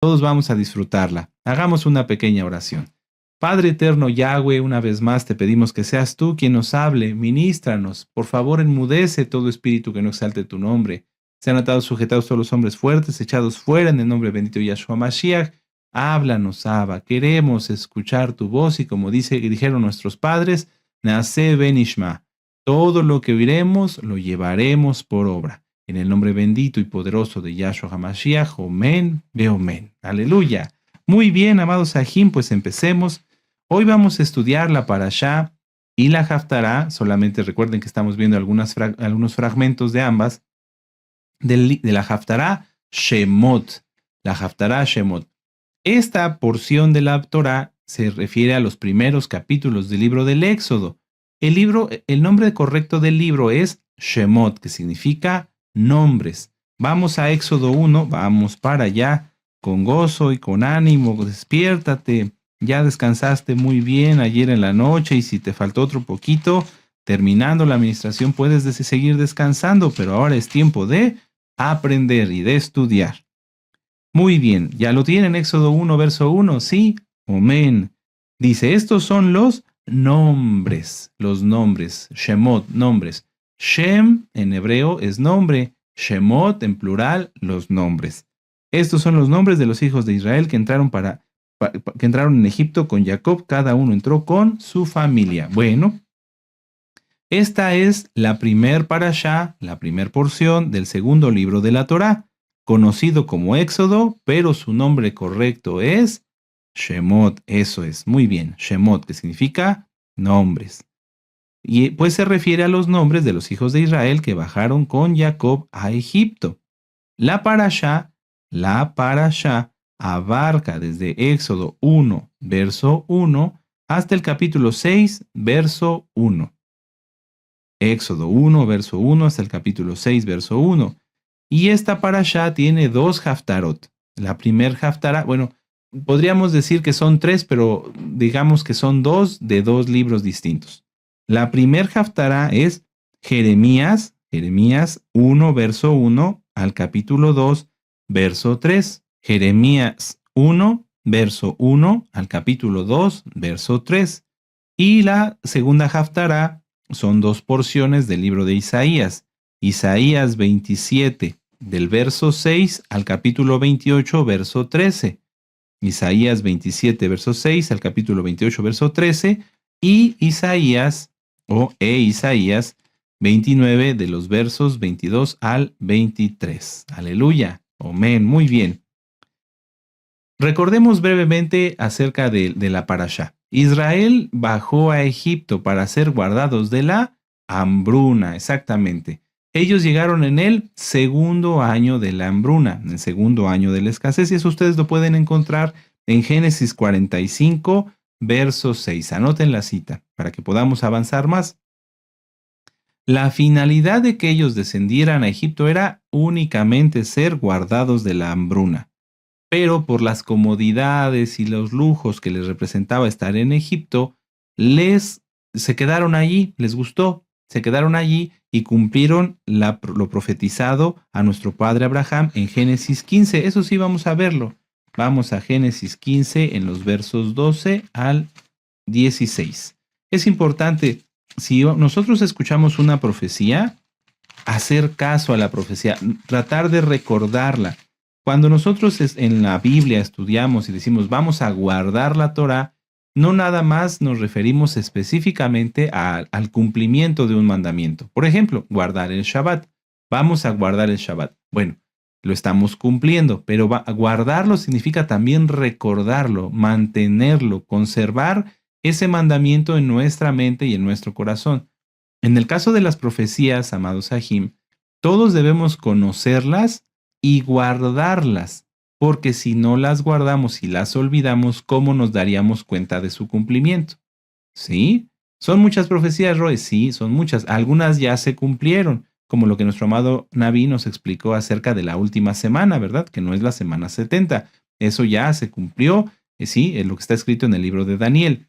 Todos vamos a disfrutarla. Hagamos una pequeña oración. Padre eterno Yahweh, una vez más te pedimos que seas tú quien nos hable, ministranos. Por favor, enmudece todo espíritu que no exalte tu nombre. Sean atados, sujetados todos los hombres fuertes, echados fuera en el nombre bendito de Yahshua Mashiach. Háblanos, Abba. Queremos escuchar tu voz y como dijeron nuestros padres, Naase Benishma. Todo lo que oiremos lo llevaremos por obra. En el nombre bendito y poderoso de Yahshua HaMashiach, Omen, Beomen. Aleluya. Muy bien, amados Sahim, pues empecemos. Hoy vamos a estudiar la Parashá y la Haftará. Solamente recuerden que estamos viendo algunos fragmentos de ambas. De la Haftará, Shemot. La Haftará, Shemot. Esta porción de la Torá se refiere a los primeros capítulos del libro del Éxodo. El nombre correcto del libro es Shemot, que significa nombres. Vamos a Éxodo 1, vamos para allá con gozo y con ánimo. Despiértate, ya descansaste muy bien ayer en la noche y si te faltó otro poquito, terminando la administración puedes seguir descansando, pero ahora es tiempo de aprender y de estudiar. Muy bien, ¿ya lo tienen? Éxodo 1, verso 1, sí, amén. Dice, estos son los nombres, Shemot, nombres. Shem en hebreo es nombre, Shemot en plural, los nombres. Estos son los nombres de los hijos de Israel que entraron en Egipto con Jacob, cada uno entró con su familia. Bueno, esta es la primer parashá, la primer porción del segundo libro de la Torá, conocido como Éxodo, pero su nombre correcto es Shemot. Eso es, muy bien, Shemot, que significa nombres. Y pues se refiere a los nombres de los hijos de Israel que bajaron con Jacob a Egipto. La parashá abarca desde Éxodo 1, verso 1, hasta el capítulo 6, verso 1. Éxodo 1, verso 1, hasta el capítulo 6, verso 1. Y esta parashá tiene dos haftarot. La primer haftará, bueno, podríamos decir que son tres, pero digamos que son dos de dos libros distintos. La primer haftará es Jeremías 1, verso 1, al capítulo 2, verso 3. Jeremías 1, verso 1, al capítulo 2, verso 3. Y la segunda haftará son dos porciones del libro de Isaías. Isaías 27, del verso 6 al capítulo 28, verso 13. Isaías 27, verso 6 al capítulo 28, verso 13. Y Isaías 29, de los versos 22 al 23. Aleluya. Amén. Muy bien. Recordemos brevemente acerca de la parashá. Israel bajó a Egipto para ser guardados de la hambruna, exactamente. Ellos llegaron en el segundo año de la hambruna, en el segundo año de la escasez, y eso ustedes lo pueden encontrar en Génesis 45, verso 6. Anoten la cita para que podamos avanzar más. La finalidad de que ellos descendieran a Egipto era únicamente ser guardados de la hambruna. Pero por las comodidades y los lujos que les representaba estar en Egipto, se quedaron allí, les gustó, se quedaron allí y cumplieron lo profetizado a nuestro padre Abraham en Génesis 15. Eso sí, vamos a verlo. Vamos a Génesis 15 en los versos 12 al 16. Es importante, si nosotros escuchamos una profecía, hacer caso a la profecía, tratar de recordarla. Cuando nosotros en la Biblia estudiamos y decimos vamos a guardar la Torá, no nada más nos referimos específicamente al cumplimiento de un mandamiento. Por ejemplo, guardar el Shabbat. Vamos a guardar el Shabbat. Bueno, lo estamos cumpliendo, pero guardarlo significa también recordarlo, mantenerlo, conservar ese mandamiento en nuestra mente y en nuestro corazón. En el caso de las profecías, amados Sahim, todos debemos conocerlas y guardarlas, porque si no las guardamos y las olvidamos, ¿cómo nos daríamos cuenta de su cumplimiento? ¿Sí? ¿Son muchas profecías, Roy? Sí, son muchas. Algunas ya se cumplieron, como lo que nuestro amado Naví nos explicó acerca de la última semana, ¿verdad? Que no es la semana 70. Eso ya se cumplió, sí, es lo que está escrito en el libro de Daniel.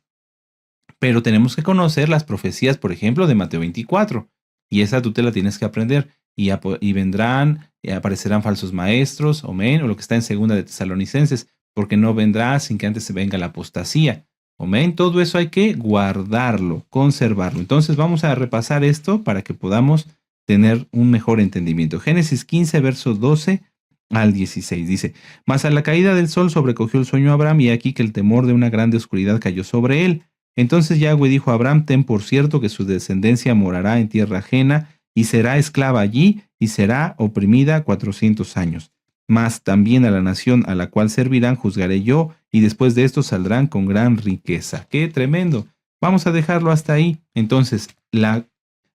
Pero tenemos que conocer las profecías, por ejemplo, de Mateo 24. Y esa tú te la tienes que aprender. Y vendrán aparecerán falsos maestros, amén, o lo que está en segunda de Tesalonicenses, porque no vendrá sin que antes se venga la apostasía. Amén. Todo eso hay que guardarlo, conservarlo. Entonces vamos a repasar esto para que podamos tener un mejor entendimiento. Génesis 15, verso 12 al 16 dice: Mas a la caída del sol sobrecogió el sueño a Abraham, y aquí que el temor de una grande oscuridad cayó sobre él. Entonces Yahweh dijo a Abraham: Ten por cierto que su descendencia morará en tierra ajena, y será esclava allí, y será oprimida 400 años. Mas también a la nación a la cual servirán juzgaré yo, y después de esto saldrán con gran riqueza. ¡Qué tremendo! Vamos a dejarlo hasta ahí. Entonces,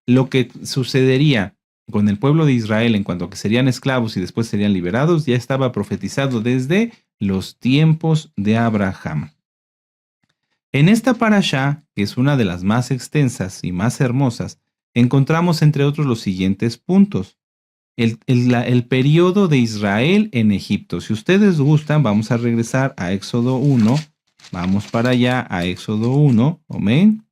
lo que sucedería con el pueblo de Israel en cuanto a que serían esclavos y después serían liberados, ya estaba profetizado desde los tiempos de Abraham. En esta parashá, que es una de las más extensas y más hermosas, encontramos entre otros los siguientes puntos. El periodo de Israel en Egipto. Si ustedes gustan, vamos a regresar a Éxodo 1. Vamos para allá a Éxodo 1. Amén.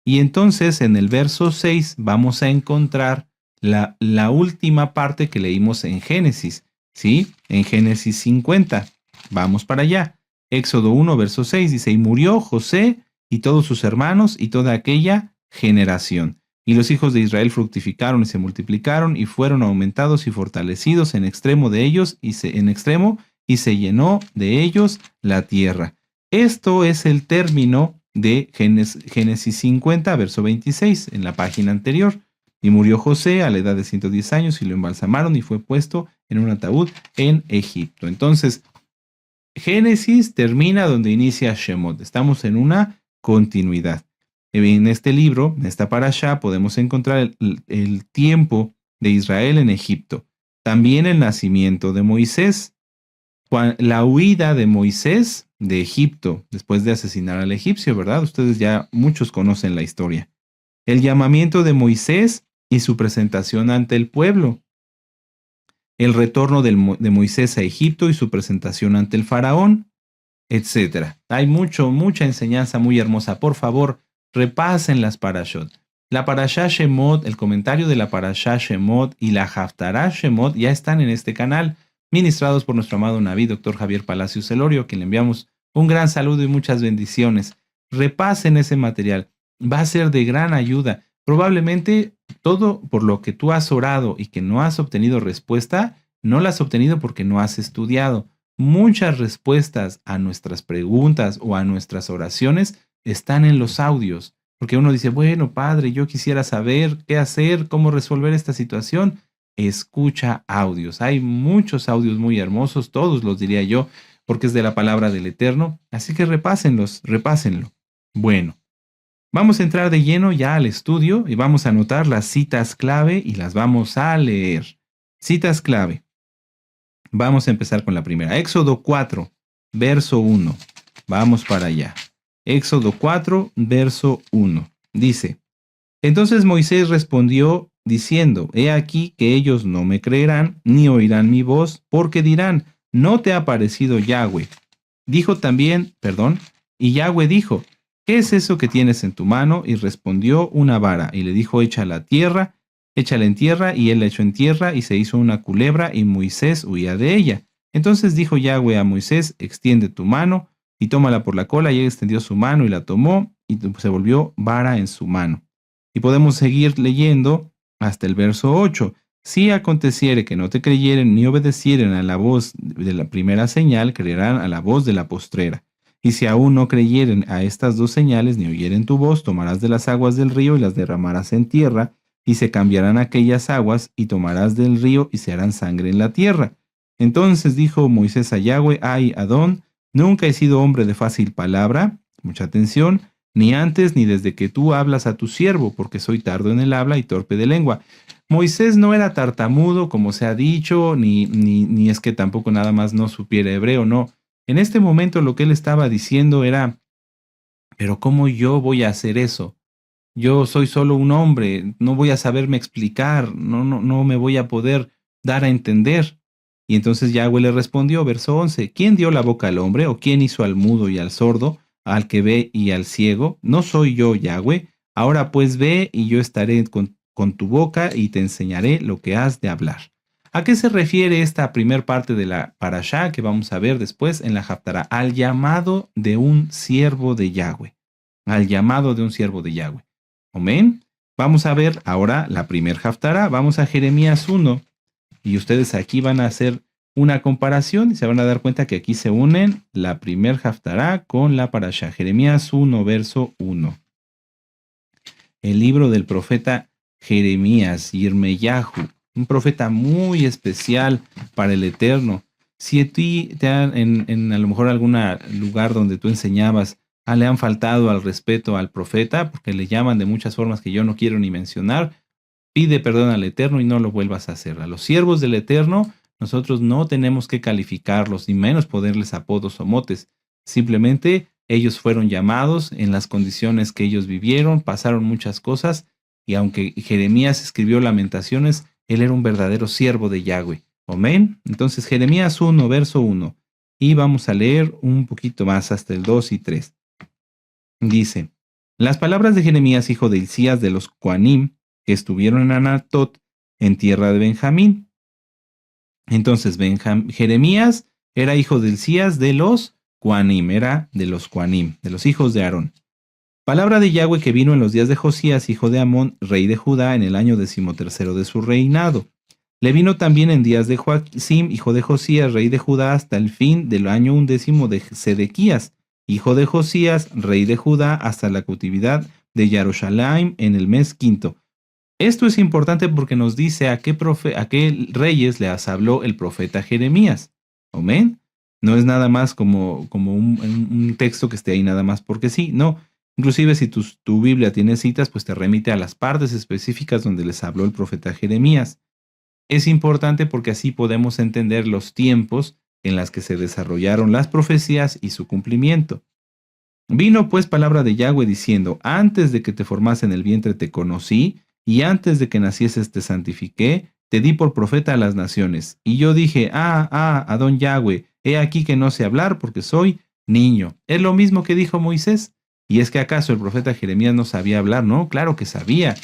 Y entonces en el verso 6 vamos a encontrar la última parte que leímos en Génesis. ¿Sí? En Génesis 50. Vamos para allá. Éxodo 1, verso 6 dice: Y murió José y todos sus hermanos y toda aquella generación. Y los hijos de Israel fructificaron y se multiplicaron y fueron aumentados y fortalecidos en extremo de ellos y se llenó de ellos la tierra. Esto es el término de Génesis 50, verso 26, en la página anterior. Y murió José a la edad de 110 años y lo embalsamaron y fue puesto en un ataúd en Egipto. Entonces, Génesis termina donde inicia Shemot. Estamos en una continuidad. En este libro, en esta parashá, podemos encontrar el tiempo de Israel en Egipto. También el nacimiento de Moisés, la huida de Moisés de Egipto después de asesinar al egipcio, ¿verdad? Ustedes ya muchos conocen la historia. El llamamiento de Moisés y su presentación ante el pueblo. El retorno de Moisés a Egipto y su presentación ante el faraón, etc. Hay mucha enseñanza muy hermosa. Por favor, repasen las parashot. La parashá Shemot, el comentario de la parashá Shemot y la Haftará Shemot ya están en este canal, ministrados por nuestro amado Naví, Dr. Javier Palacios Celorio, a quien le enviamos un gran saludo y muchas bendiciones. Repasen ese material. Va a ser de gran ayuda. Probablemente todo por lo que tú has orado y que no has obtenido respuesta, no la has obtenido porque no has estudiado. Muchas respuestas a nuestras preguntas o a nuestras oraciones están en los audios, porque uno dice: bueno, padre, yo quisiera saber qué hacer, cómo resolver esta situación. Escucha audios. Hay muchos audios muy hermosos, todos los diría yo, porque es de la palabra del Eterno. Así que repásenlo. Bueno, vamos a entrar de lleno ya al estudio y vamos a anotar las citas clave y las vamos a leer. Citas clave. Vamos a empezar con la primera. Éxodo 4, verso 1. Vamos para allá. Éxodo 4, verso 1. Dice: Entonces Moisés respondió diciendo: He aquí que ellos no me creerán, ni oirán mi voz, porque dirán: ¿No te ha parecido Yahweh? Y Yahweh dijo: ¿Qué es eso que tienes en tu mano? Y respondió: una vara. Y le dijo: échala en tierra, y él la echó en tierra, y se hizo una culebra, y Moisés huía de ella. Entonces dijo Yahweh a Moisés: extiende tu mano, y tómala por la cola, y él extendió su mano, y la tomó, y se volvió vara en su mano. Y podemos seguir leyendo hasta el verso 8. Si aconteciere que no te creyeren ni obedecieren a la voz de la primera señal, creerán a la voz de la postrera. Y si aún no creyeren a estas dos señales, ni oyeren tu voz, tomarás de las aguas del río y las derramarás en tierra, y se cambiarán aquellas aguas, y tomarás del río y se harán sangre en la tierra. Entonces dijo Moisés a Yahweh: ay, Adón, nunca he sido hombre de fácil palabra, mucha atención, ni antes ni desde que tú hablas a tu siervo, porque soy tardo en el habla y torpe de lengua. Moisés no era tartamudo, como se ha dicho, ni es que tampoco nada más no supiera hebreo, no. En este momento lo que él estaba diciendo era: pero ¿cómo yo voy a hacer eso? Yo soy solo un hombre, no voy a saberme explicar, no me voy a poder dar a entender. Y entonces Yahweh le respondió, verso 11, ¿quién dio la boca al hombre, o quién hizo al mudo y al sordo, al que ve y al ciego? ¿No soy yo, Yahweh? Ahora pues ve, y yo estaré con tu boca y te enseñaré lo que has de hablar. ¿A qué se refiere esta primer parte de la parashá que vamos a ver después en la Haftará? Al llamado de un siervo de Yahweh. Al llamado de un siervo de Yahweh. Amén. Vamos a ver ahora la primer Haftará. Vamos a Jeremías 1. Y ustedes aquí van a hacer una comparación y se van a dar cuenta que aquí se unen la primer Haftará con la parashá. Jeremías 1, verso 1. El libro del profeta Jeremías, Yirmeyahu, un profeta muy especial para el Eterno. Si a ti en a lo mejor algún lugar donde tú enseñabas, le han faltado al respeto al profeta, porque le llaman de muchas formas que yo no quiero ni mencionar, pide perdón al Eterno y no lo vuelvas a hacer. A los siervos del Eterno, nosotros no tenemos que calificarlos, ni menos ponerles apodos o motes. Simplemente ellos fueron llamados en las condiciones que ellos vivieron, pasaron muchas cosas, y aunque Jeremías escribió Lamentaciones, él era un verdadero siervo de Yahweh. Amén. Entonces, Jeremías 1, verso 1. Y vamos a leer un poquito más hasta el 2 y 3. Dice, las palabras de Jeremías, hijo de Hilcías de los Coanim, que estuvieron en Anatot, en tierra de Benjamín. Entonces, Jeremías era hijo de Hilcías de los Coanim, era de los Coanim, de los hijos de Aarón. Palabra de Yahweh que vino en los días de Josías, hijo de Amón, rey de Judá, en el año 13º de su reinado. Le vino también en días de Joacim, hijo de Josías, rey de Judá, hasta el fin del año 11 de Sedequías, hijo de Josías, rey de Judá, hasta la cautividad de Jerusalén en el mes quinto. Esto es importante porque nos dice a qué reyes les habló el profeta Jeremías. Amén. No es nada más como un texto que esté ahí nada más porque sí, no. Inclusive si tu Biblia tiene citas, pues te remite a las partes específicas donde les habló el profeta Jeremías. Es importante porque así podemos entender los tiempos en los que se desarrollaron las profecías y su cumplimiento. Vino pues palabra de Yahweh diciendo, antes de que te formase en el vientre te conocí, y antes de que nacieses te santifiqué, te di por profeta a las naciones. Y yo dije, Adón Yahweh, he aquí que no sé hablar porque soy niño. Es lo mismo que dijo Moisés. ¿Y es que acaso el profeta Jeremías no sabía hablar? No, claro que sabía,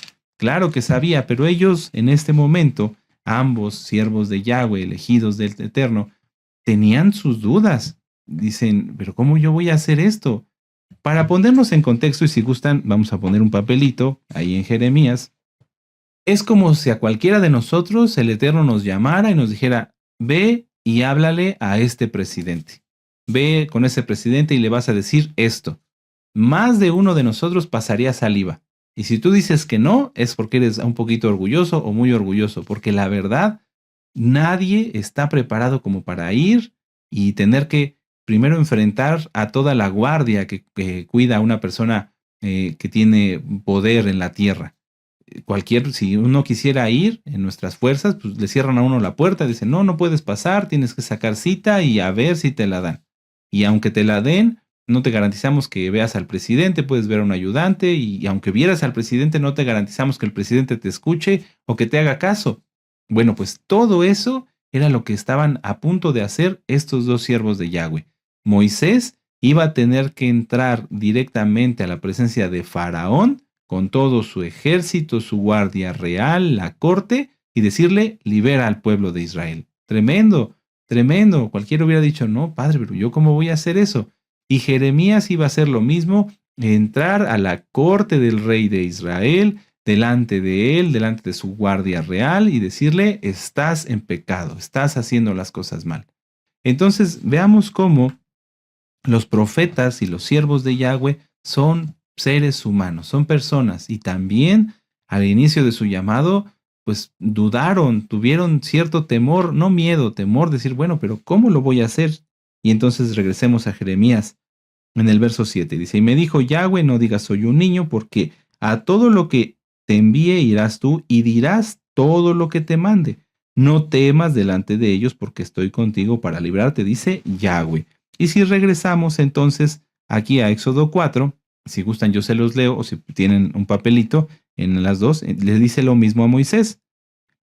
pero ellos en este momento, ambos siervos de Yahweh, elegidos del Eterno, tenían sus dudas. Dicen, pero ¿cómo yo voy a hacer esto? Para ponernos en contexto, y si gustan, vamos a poner un papelito ahí en Jeremías. Es como si a cualquiera de nosotros el Eterno nos llamara y nos dijera, ve y háblale a este presidente. Ve con ese presidente y le vas a decir esto. Más de uno de nosotros pasaría saliva. Y si tú dices que no, es porque eres un poquito orgulloso o muy orgulloso, porque la verdad, nadie está preparado como para ir y tener que primero enfrentar a toda la guardia que cuida a una persona que tiene poder en la tierra. Si uno quisiera ir en nuestras fuerzas, pues le cierran a uno la puerta, dicen, no puedes pasar, tienes que sacar cita y a ver si te la dan. Y aunque te la den, no te garantizamos que veas al presidente, puedes ver a un ayudante, y aunque vieras al presidente, no te garantizamos que el presidente te escuche o que te haga caso. Bueno, pues todo eso era lo que estaban a punto de hacer estos dos siervos de Yahweh. Moisés iba a tener que entrar directamente a la presencia de Faraón con todo su ejército, su guardia real, la corte, y decirle, libera al pueblo de Israel. Tremendo, tremendo. Cualquiera hubiera dicho, no, padre, pero ¿yo cómo voy a hacer eso? Y Jeremías iba a hacer lo mismo, entrar a la corte del rey de Israel, delante de él, delante de su guardia real, y decirle, estás en pecado, estás haciendo las cosas mal. Entonces, veamos cómo los profetas y los siervos de Yahweh son seres humanos, son personas, y también al inicio de su llamado, pues dudaron, tuvieron cierto temor, no miedo, temor, decir, bueno, pero ¿cómo lo voy a hacer? Y entonces regresemos a Jeremías en el verso 7, dice, y me dijo Yahweh, no digas soy un niño, porque a todo lo que te envíe irás tú y dirás todo lo que te mande. No temas delante de ellos, porque estoy contigo para librarte, dice Yahweh. Y si regresamos entonces aquí a Éxodo 4, si gustan yo se los leo, o si tienen un papelito en las dos, le dice lo mismo a Moisés.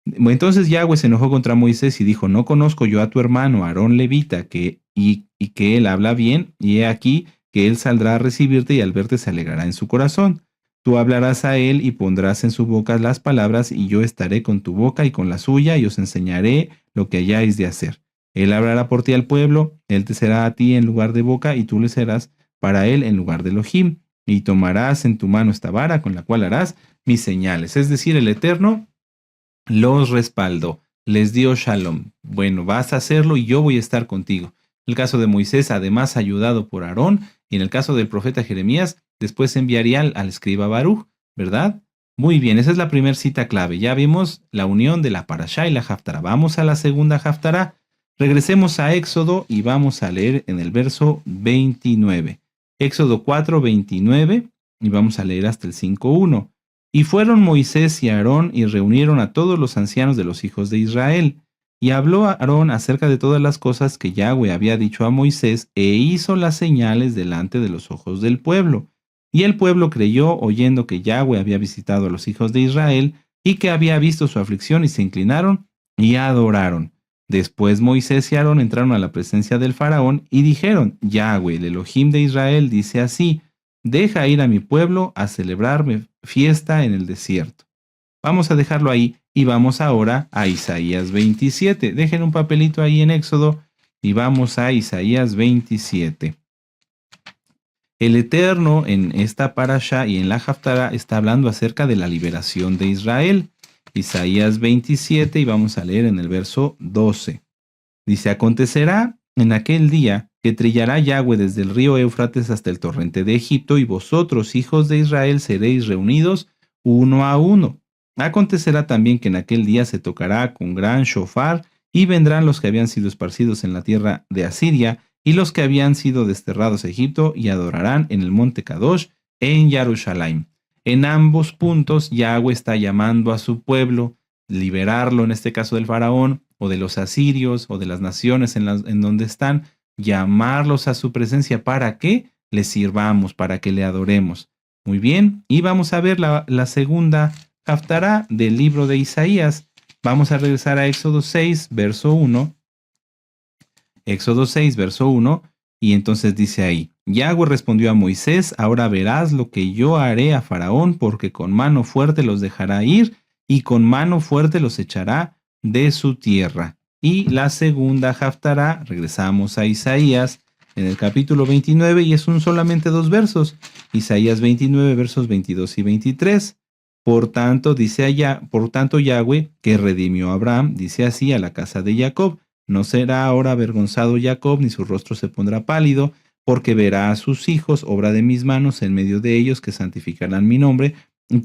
Entonces Yahweh se enojó contra Moisés y dijo, no conozco yo a tu hermano Aarón levita, y que él habla bien, y he aquí que él saldrá a recibirte y al verte se alegrará en su corazón. Tú hablarás a él y pondrás en su boca las palabras, y yo estaré con tu boca y con la suya, y os enseñaré lo que hayáis de hacer. Él hablará por ti al pueblo, él te será a ti en lugar de boca, y tú le serás para él en lugar de Elohim, y tomarás en tu mano esta vara con la cual harás mis señales. Es decir, el Eterno los respaldó, les dio shalom. Bueno, vas a hacerlo y yo voy a estar contigo. El caso de Moisés, además ayudado por Aarón, y en el caso del profeta Jeremías, después enviaría al escriba Baruch, ¿verdad? Muy bien, esa es la primera cita clave. Ya vimos la unión de la Parashá y la Haftará. Vamos a la segunda Haftará. Regresemos a Éxodo y vamos a leer en el verso 29. Éxodo 4:29 y vamos a leer hasta el 5:1. Y fueron Moisés y Aarón y reunieron a todos los ancianos de los hijos de Israel. Y habló a Aarón acerca de todas las cosas que Yahweh había dicho a Moisés, e hizo las señales delante de los ojos del pueblo. Y el pueblo creyó, oyendo que Yahweh había visitado a los hijos de Israel, y que había visto su aflicción, y se inclinaron y adoraron. Después Moisés y Aarón entraron a la presencia del faraón, y dijeron: Yahweh, el Elohim de Israel, dice así: deja ir a mi pueblo a celebrarme fiesta en el desierto. Vamos a dejarlo ahí y vamos ahora a Isaías 27. Dejen un papelito ahí en Éxodo y vamos a Isaías 27. El Eterno en esta parasha y en la Haftará está hablando acerca de la liberación de Israel. Isaías 27 y vamos a leer en el verso 12. Dice: acontecerá en aquel día que trillará Yahweh desde el río Éufrates hasta el torrente de Egipto, y vosotros, hijos de Israel, seréis reunidos uno a uno. Acontecerá también que en aquel día se tocará con gran shofar, y vendrán los que habían sido esparcidos en la tierra de Asiria, y los que habían sido desterrados a Egipto, y adorarán en el monte Kadosh, en Jerusalén. En ambos puntos, Yahweh está llamando a su pueblo, liberarlo, en este caso del faraón, o de los asirios, o de las naciones en donde están, llamarlos a su presencia para que le sirvamos, para que le adoremos. Muy bien, y vamos a ver la segunda Haftará del libro de Isaías. Vamos a regresar a Éxodo 6, verso 1. Éxodo 6, verso 1, y entonces dice ahí: Yahweh respondió a Moisés: ahora verás lo que yo haré a Faraón, porque con mano fuerte los dejará ir, y con mano fuerte los echará de su tierra. Y la segunda Haftará, regresamos a Isaías en el capítulo 29, y es solamente 2 versos. Isaías 29, versos 22 y 23. Por tanto, dice allá, por tanto Yahweh, que redimió a Abraham, dice así a la casa de Jacob: no será ahora avergonzado Jacob, ni su rostro se pondrá pálido, porque verá a sus hijos, obra de mis manos, en medio de ellos, que santificarán mi nombre, y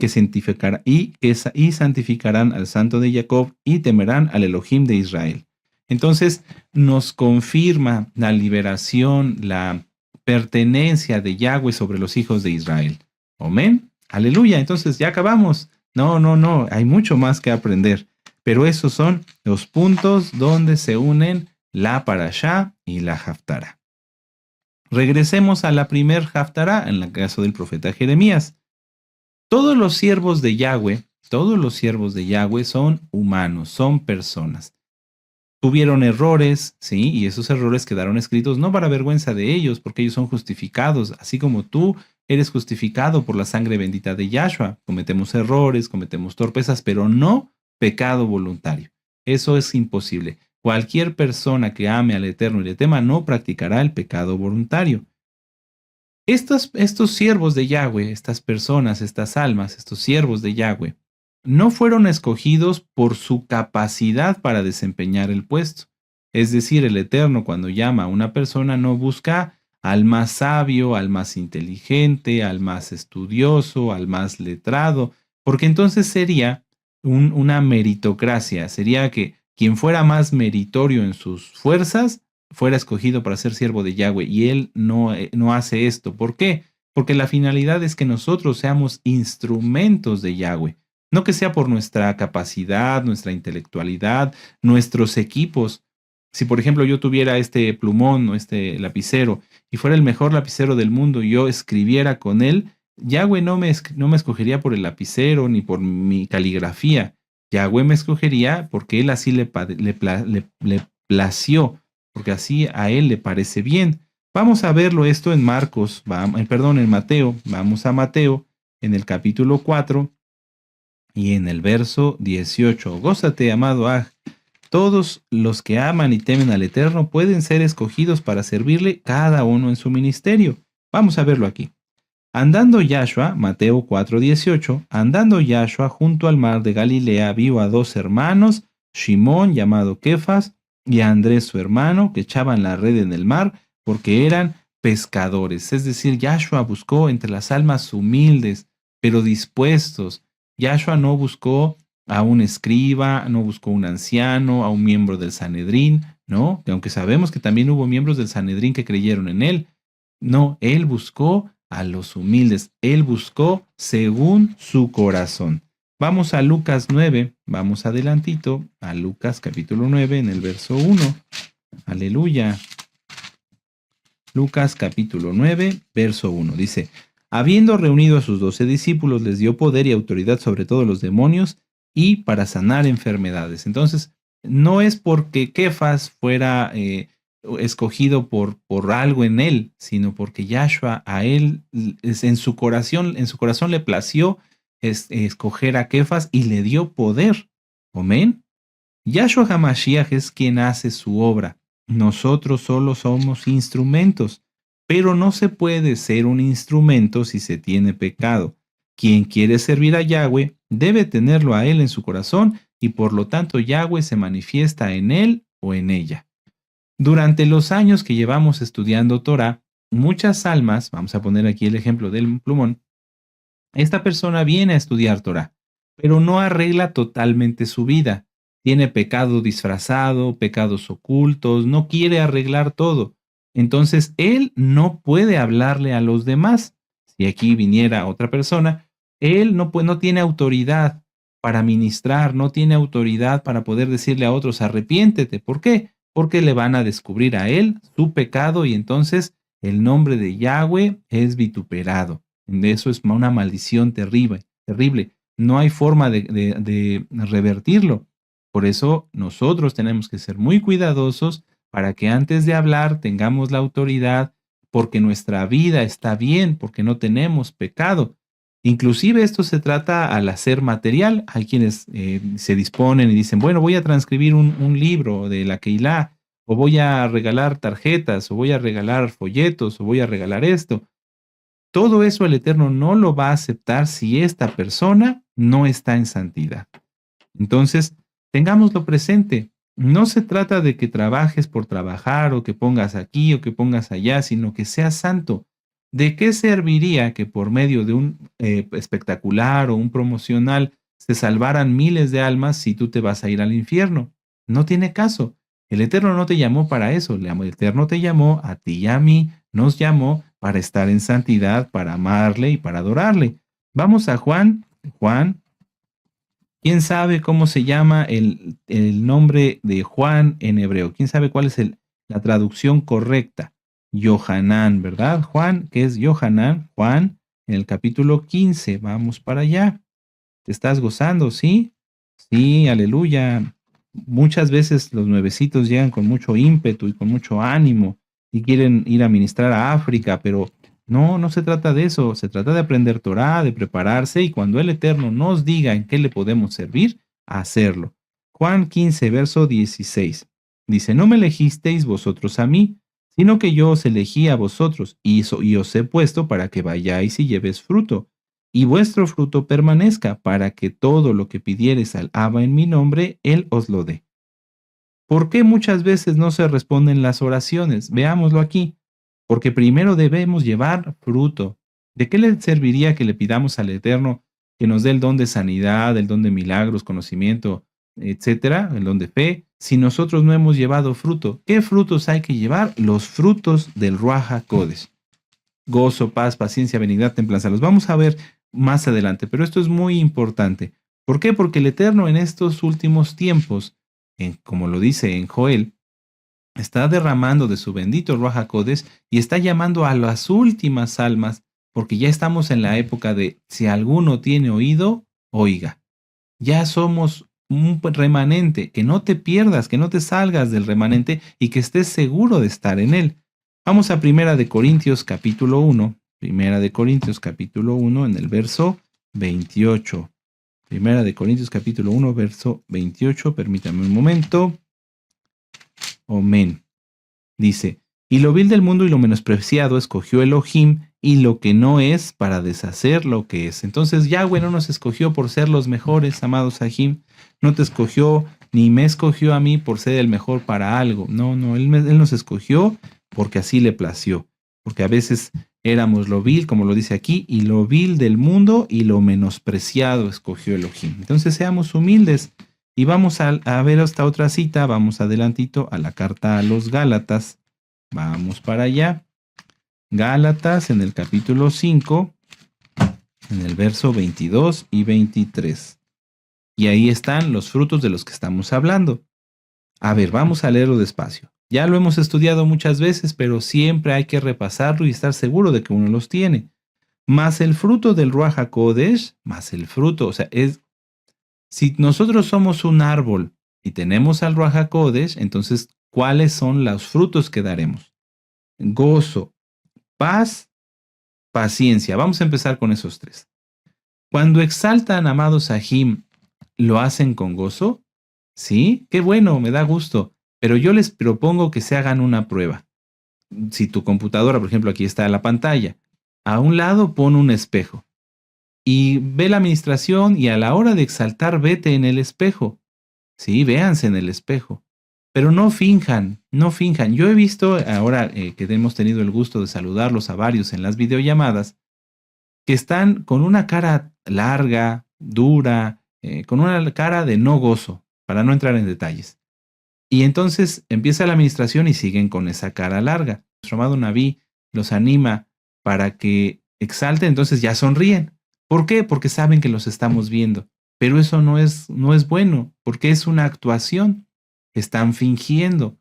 santificarán al Santo de Jacob, y temerán al Elohim de Israel. Entonces nos confirma la liberación, la pertenencia de Yahweh sobre los hijos de Israel. Amén. Aleluya. Entonces ya acabamos. No, hay mucho más que aprender. Pero esos son los puntos donde se unen la Parashá y la Haftará. Regresemos a la primer Haftará, en el caso del profeta Jeremías. Todos los siervos de Yahweh son humanos, son personas. Tuvieron errores, sí, y esos errores quedaron escritos no para vergüenza de ellos, porque ellos son justificados, así como tú eres justificado por la sangre bendita de Yahshua. Cometemos errores, cometemos torpezas, pero no pecado voluntario. Eso es imposible. Cualquier persona que ame al Eterno y le tema no practicará el pecado voluntario. Estos siervos de Yahweh, estas personas, estas almas, estos siervos de Yahweh, no fueron escogidos por su capacidad para desempeñar el puesto. Es decir, el Eterno, cuando llama a una persona, no busca al más sabio, al más inteligente, al más estudioso, al más letrado, porque entonces sería una meritocracia. Sería que quien fuera más meritorio en sus fuerzas fuera escogido para ser siervo de Yahweh, y él no hace esto. ¿Por qué? Porque la finalidad es que nosotros seamos instrumentos de Yahweh. No que sea por nuestra capacidad, nuestra intelectualidad, nuestros equipos. Si, por ejemplo, yo tuviera este plumón o este lapicero y fuera el mejor lapicero del mundo y yo escribiera con él, Yahweh no me escogería por el lapicero ni por mi caligrafía. Yahweh me escogería porque él así le plació, porque así a él le parece bien. Vamos a verlo esto en en Mateo. Vamos a Mateo en el capítulo 4 y en el verso 18. Gózate, amado Aj. Todos los que aman y temen al Eterno pueden ser escogidos para servirle cada uno en su ministerio. Vamos a verlo aquí. Andando Yahshua, Mateo 4:18, andando Yahshua junto al mar de Galilea, vio a dos hermanos, Simón, llamado Kefas, y a Andrés, su hermano, que echaban la red en el mar, porque eran pescadores. Es decir, Yahshua buscó entre las almas humildes, pero dispuestos. Yahshua no buscó a un escriba, no buscó un anciano, a un miembro del Sanedrín, ¿no? Que aunque sabemos que también hubo miembros del Sanedrín que creyeron en él, no, él buscó a los humildes, él buscó según su corazón. Vamos a Lucas 9, vamos adelantito a Lucas capítulo 9 en el verso 1. Aleluya. Lucas capítulo 9, verso 1. Dice, habiendo reunido a sus 12 discípulos, les dio poder y autoridad sobre todos los demonios y para sanar enfermedades. Entonces, no es porque Kefas fuera escogido por algo en él, sino porque Yahshua a él en su corazón le plació escoger a Kefas y le dio poder. Amén. Yahshua HaMashiach es quien hace su obra. Nosotros solo somos instrumentos, pero no se puede ser un instrumento si se tiene pecado. Quien quiere servir a Yahweh debe tenerlo a él en su corazón y por lo tanto Yahweh se manifiesta en él o en ella. Durante los años que llevamos estudiando Torah, muchas almas, vamos a poner aquí el ejemplo del plumón, esta persona viene a estudiar Torah, pero no arregla totalmente su vida. Tiene pecado disfrazado, pecados ocultos, no quiere arreglar todo. Entonces, él no puede hablarle a los demás. Si aquí viniera otra persona, él no tiene autoridad para ministrar, no tiene autoridad para poder decirle a otros, arrepiéntete. ¿Por qué? Porque le van a descubrir a él su pecado y entonces el nombre de Yahweh es vituperado. Eso es una maldición terrible, terrible. No hay forma de revertirlo. Por eso nosotros tenemos que ser muy cuidadosos para que antes de hablar tengamos la autoridad, porque nuestra vida está bien, porque no tenemos pecado. Inclusive esto se trata al hacer material. Hay quienes se disponen y dicen, bueno, voy a transcribir un libro de la Keilah, o voy a regalar tarjetas, o voy a regalar folletos, o voy a regalar esto. Todo eso el Eterno no lo va a aceptar si esta persona no está en santidad. Entonces, tengámoslo presente. No se trata de que trabajes por trabajar o que pongas aquí o que pongas allá, sino que seas santo. ¿De qué serviría que por medio de un espectacular o un promocional se salvaran miles de almas si tú te vas a ir al infierno? No tiene caso. El Eterno no te llamó para eso. El Eterno te llamó a ti y a mí, nos llamó para estar en santidad, para amarle y para adorarle. Vamos a Juan. ¿Quién sabe cómo se llama el nombre de Juan en hebreo? ¿Quién sabe cuál es la traducción correcta? Yohanan, ¿verdad? Juan, ¿qué es Yohanan? Juan, en el capítulo 15. Vamos para allá. ¿Te estás gozando? ¿Sí? Sí, aleluya. Muchas veces los nuevecitos llegan con mucho ímpetu y con mucho ánimo y quieren ir a ministrar a África, pero no se trata de eso. Se trata de aprender Torah, de prepararse y cuando el Eterno nos diga en qué le podemos servir, hacerlo. Juan 15, verso 16. Dice, no me elegisteis vosotros a mí, sino que yo os elegí a vosotros y os he puesto para que vayáis y lleves fruto, y vuestro fruto permanezca, para que todo lo que pidiereis al Abba en mi nombre, Él os lo dé. ¿Por qué muchas veces no se responden las oraciones? Veámoslo aquí. Porque primero debemos llevar fruto. ¿De qué le serviría que le pidamos al Eterno que nos dé el don de sanidad, el don de milagros, conocimiento, etcétera, el don de fe, si nosotros no hemos llevado fruto? ¿Qué frutos hay que llevar? Los frutos del Ruach HaKodesh. Gozo, paz, paciencia, benignidad, templanza. Los vamos a ver más adelante, pero esto es muy importante. ¿Por qué? Porque el Eterno en estos últimos tiempos, como lo dice en Joel, está derramando de su bendito Ruach HaKodesh y está llamando a las últimas almas, porque ya estamos en la época de si alguno tiene oído, oiga. Ya somos un remanente, que no te pierdas, que no te salgas del remanente y que estés seguro de estar en él. Vamos a 1 Corintios capítulo 1, Primera de Corintios capítulo 1 en el verso 28. Primera de Corintios capítulo 1, verso 28. Permítame un momento. Amén. Dice, y lo vil del mundo y lo menospreciado escogió Elohim y lo que no es para deshacer lo que es. Entonces Yahweh no nos escogió por ser los mejores, amados Sahim. No te escogió ni me escogió a mí por ser el mejor para algo. No, Él nos escogió porque así le plació. Porque a veces éramos lo vil, como lo dice aquí, y lo vil del mundo y lo menospreciado escogió Elohim. Entonces seamos humildes. Y vamos a ver esta otra cita, vamos adelantito a la carta a los Gálatas. Vamos para allá. Gálatas en el capítulo 5, en el verso 22 y 23. Y ahí están los frutos de los que estamos hablando. A ver, vamos a leerlo despacio. Ya lo hemos estudiado muchas veces, pero siempre hay que repasarlo y estar seguro de que uno los tiene. Más el fruto del Ruach HaKodesh, más el fruto, o sea, si nosotros somos un árbol y tenemos al Ruach HaKodesh, entonces, ¿cuáles son los frutos que daremos? Gozo, paz, paciencia. Vamos a empezar con esos tres. Cuando exaltan, amados Sahim, ¿lo hacen con gozo? Sí, qué bueno, me da gusto. Pero yo les propongo que se hagan una prueba. Si tu computadora, por ejemplo, aquí está la pantalla, a un lado pon un espejo. Y ve la administración y a la hora de exaltar, vete en el espejo. Sí, véanse en el espejo. Pero no finjan, no finjan. Yo he visto, ahora que hemos tenido el gusto de saludarlos a varios en las videollamadas, que están con una cara larga, dura, con una cara de no gozo, para no entrar en detalles. Y entonces empieza la administración y siguen con esa cara larga. Nuestro amado Naví los anima para que exalten, entonces ya sonríen. ¿Por qué? Porque saben que los estamos viendo. Pero eso no es bueno, porque es una actuación. Están fingiendo.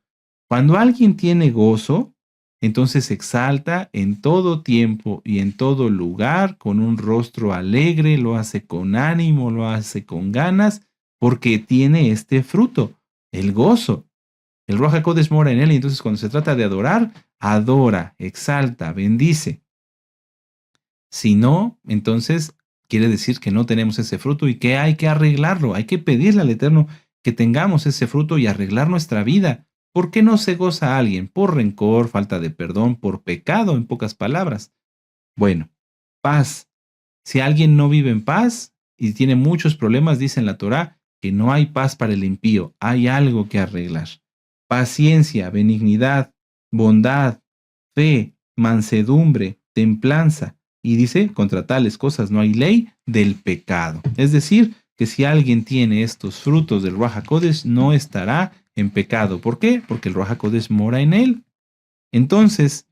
Cuando alguien tiene gozo, entonces exalta en todo tiempo y en todo lugar, con un rostro alegre, lo hace con ánimo, lo hace con ganas, porque tiene este fruto, el gozo. El Ruach HaKodesh mora en él y entonces cuando se trata de adorar, adora, exalta, bendice. Si no, entonces quiere decir que no tenemos ese fruto y que hay que arreglarlo. Hay que pedirle al Eterno que tengamos ese fruto y arreglar nuestra vida. ¿Por qué no se goza alguien? Por rencor, falta de perdón, por pecado, en pocas palabras. Bueno, paz. Si alguien no vive en paz y tiene muchos problemas, dice en la Torá que no hay paz para el impío, hay algo que arreglar. Paciencia, benignidad, bondad, fe, mansedumbre, templanza. Y dice, contra tales cosas no hay ley del pecado. Es decir, que si alguien tiene estos frutos del Ruach HaKodesh, no estará en pecado. ¿Por qué? Porque el Ruach HaKodesh mora en él. Entonces,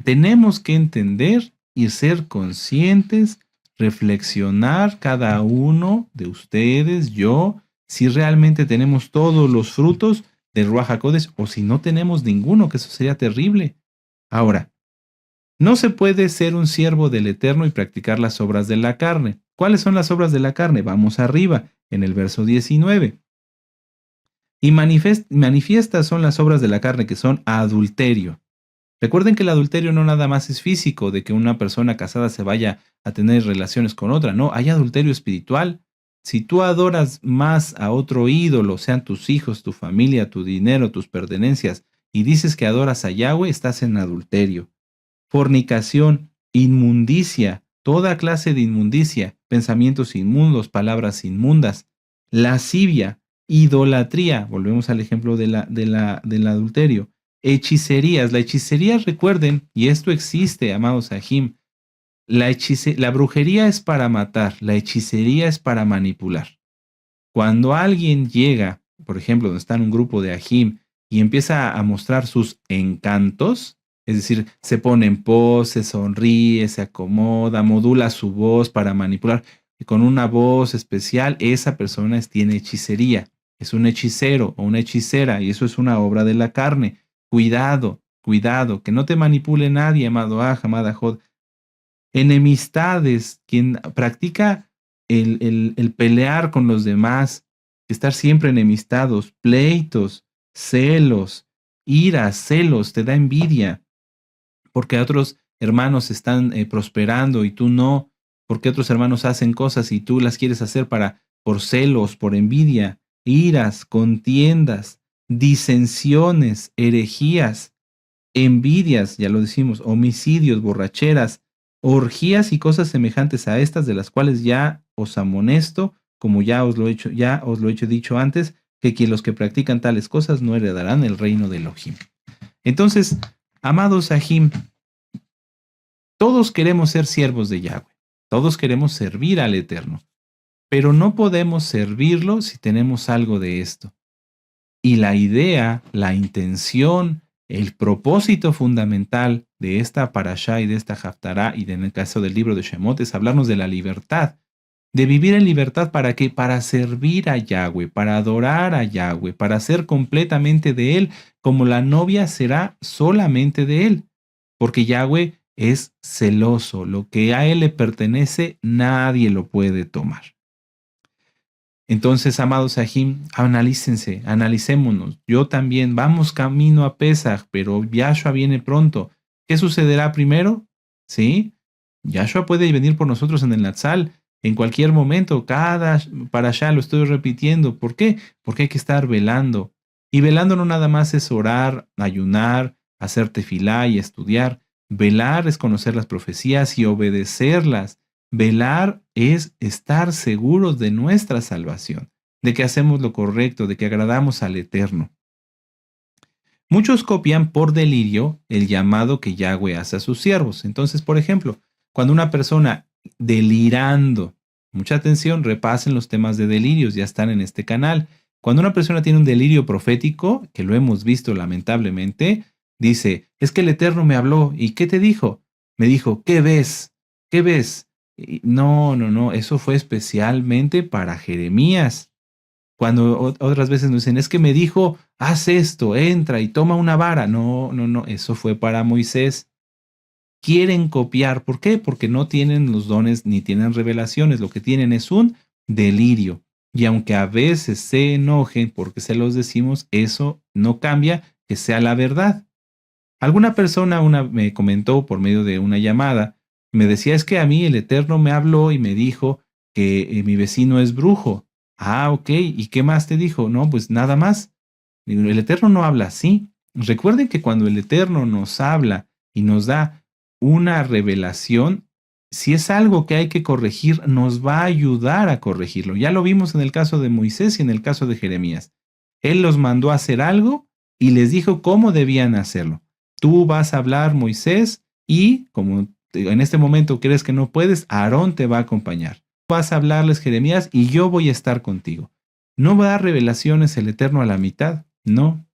tenemos que entender y ser conscientes, reflexionar cada uno de ustedes, yo, si realmente tenemos todos los frutos del Ruach HaKodesh o si no tenemos ninguno, que eso sería terrible. Ahora, no se puede ser un siervo del Eterno y practicar las obras de la carne. ¿Cuáles son las obras de la carne? Vamos arriba, en el verso 19. Y manifiestas son las obras de la carne que son adulterio. Recuerden que el adulterio no nada más es físico, de que una persona casada se vaya a tener relaciones con otra. No, hay adulterio espiritual. Si tú adoras más a otro ídolo, sean tus hijos, tu familia, tu dinero, tus pertenencias, y dices que adoras a Yahweh, estás en adulterio. Fornicación, inmundicia, toda clase de inmundicia, pensamientos inmundos, palabras inmundas, lascivia, idolatría, volvemos al ejemplo del adulterio, hechicerías. La hechicería, recuerden, y esto existe, amados Sahim, la brujería es para matar, la hechicería es para manipular. Cuando alguien llega, por ejemplo, donde está en un grupo de Ajim y empieza a mostrar sus encantos, es decir, se pone en pose, sonríe, se acomoda, modula su voz para manipular, y con una voz especial, esa persona tiene hechicería, es un hechicero o una hechicera, y eso es una obra de la carne. Cuidado, cuidado, que no te manipule nadie, amado amada Jod. Enemistades, quien practica el pelear con los demás, estar siempre enemistados, pleitos, celos, ira, celos, te da envidia, porque a otros hermanos están prosperando y tú no? ¿Por qué otros hermanos hacen cosas y tú las quieres hacer por celos, por envidia, iras, contiendas, disensiones, herejías, envidias, ya lo decimos, homicidios, borracheras, orgías y cosas semejantes a estas, de las cuales ya os amonesto, como ya os lo he dicho antes, que los que practican tales cosas no heredarán el reino de Elohim. Entonces, amados Sahim, todos queremos ser siervos de Yahweh, todos queremos servir al Eterno, pero no podemos servirlo si tenemos algo de esto. Y la idea, la intención, el propósito fundamental de esta parashá y de esta haftará y en el caso del libro de Shemot es hablarnos de la libertad, de vivir en libertad. ¿Para qué? Para servir a Yahweh, para adorar a Yahweh, para ser completamente de Él, como la novia será solamente de Él, porque Yahweh es celoso, lo que a Él le pertenece nadie lo puede tomar. Entonces, amados Sahim, analicémonos. Yo también, vamos camino a Pesach, pero Yahshua viene pronto. ¿Qué sucederá primero? ¿Sí? Yahshua puede venir por nosotros en el Natsal en cualquier momento. Cada parashá lo estoy repitiendo. ¿Por qué? Porque hay que estar velando. Y velando no nada más es orar, ayunar, hacer tefilá y estudiar. Velar es conocer las profecías y obedecerlas. Velar es estar seguros de nuestra salvación, de que hacemos lo correcto, de que agradamos al Eterno. Muchos copian por delirio el llamado que Yahweh hace a sus siervos. Entonces, por ejemplo, cuando una persona delirando, mucha atención, repasen los temas de delirios, ya están en este canal. Cuando una persona tiene un delirio profético, que lo hemos visto lamentablemente, dice, es que el Eterno me habló. ¿Y qué te dijo? Me dijo, ¿qué ves? ¿Qué ves? No, eso fue especialmente para Jeremías. Cuando otras veces nos dicen, es que me dijo, haz esto, entra y toma una vara. No, eso fue para Moisés. Quieren copiar. ¿Por qué? Porque no tienen los dones ni tienen revelaciones. Lo que tienen es un delirio. Y aunque a veces se enojen porque se los decimos, eso no cambia que sea la verdad. Alguna persona me comentó por medio de una llamada, me decía, es que a mí el Eterno me habló y me dijo que mi vecino es brujo. Ah, ok. ¿Y qué más te dijo? No, pues nada más. Digo, el Eterno no habla así. Recuerden que cuando el Eterno nos habla y nos da una revelación, si es algo que hay que corregir, nos va a ayudar a corregirlo. Ya lo vimos en el caso de Moisés y en el caso de Jeremías. Él los mandó a hacer algo y les dijo cómo debían hacerlo. Tú vas a hablar, Moisés, y como en este momento crees que no puedes, Aarón te va a acompañar. Vas a hablarles, Jeremías, y yo voy a estar contigo. No va a dar revelaciones el Eterno a la mitad, no.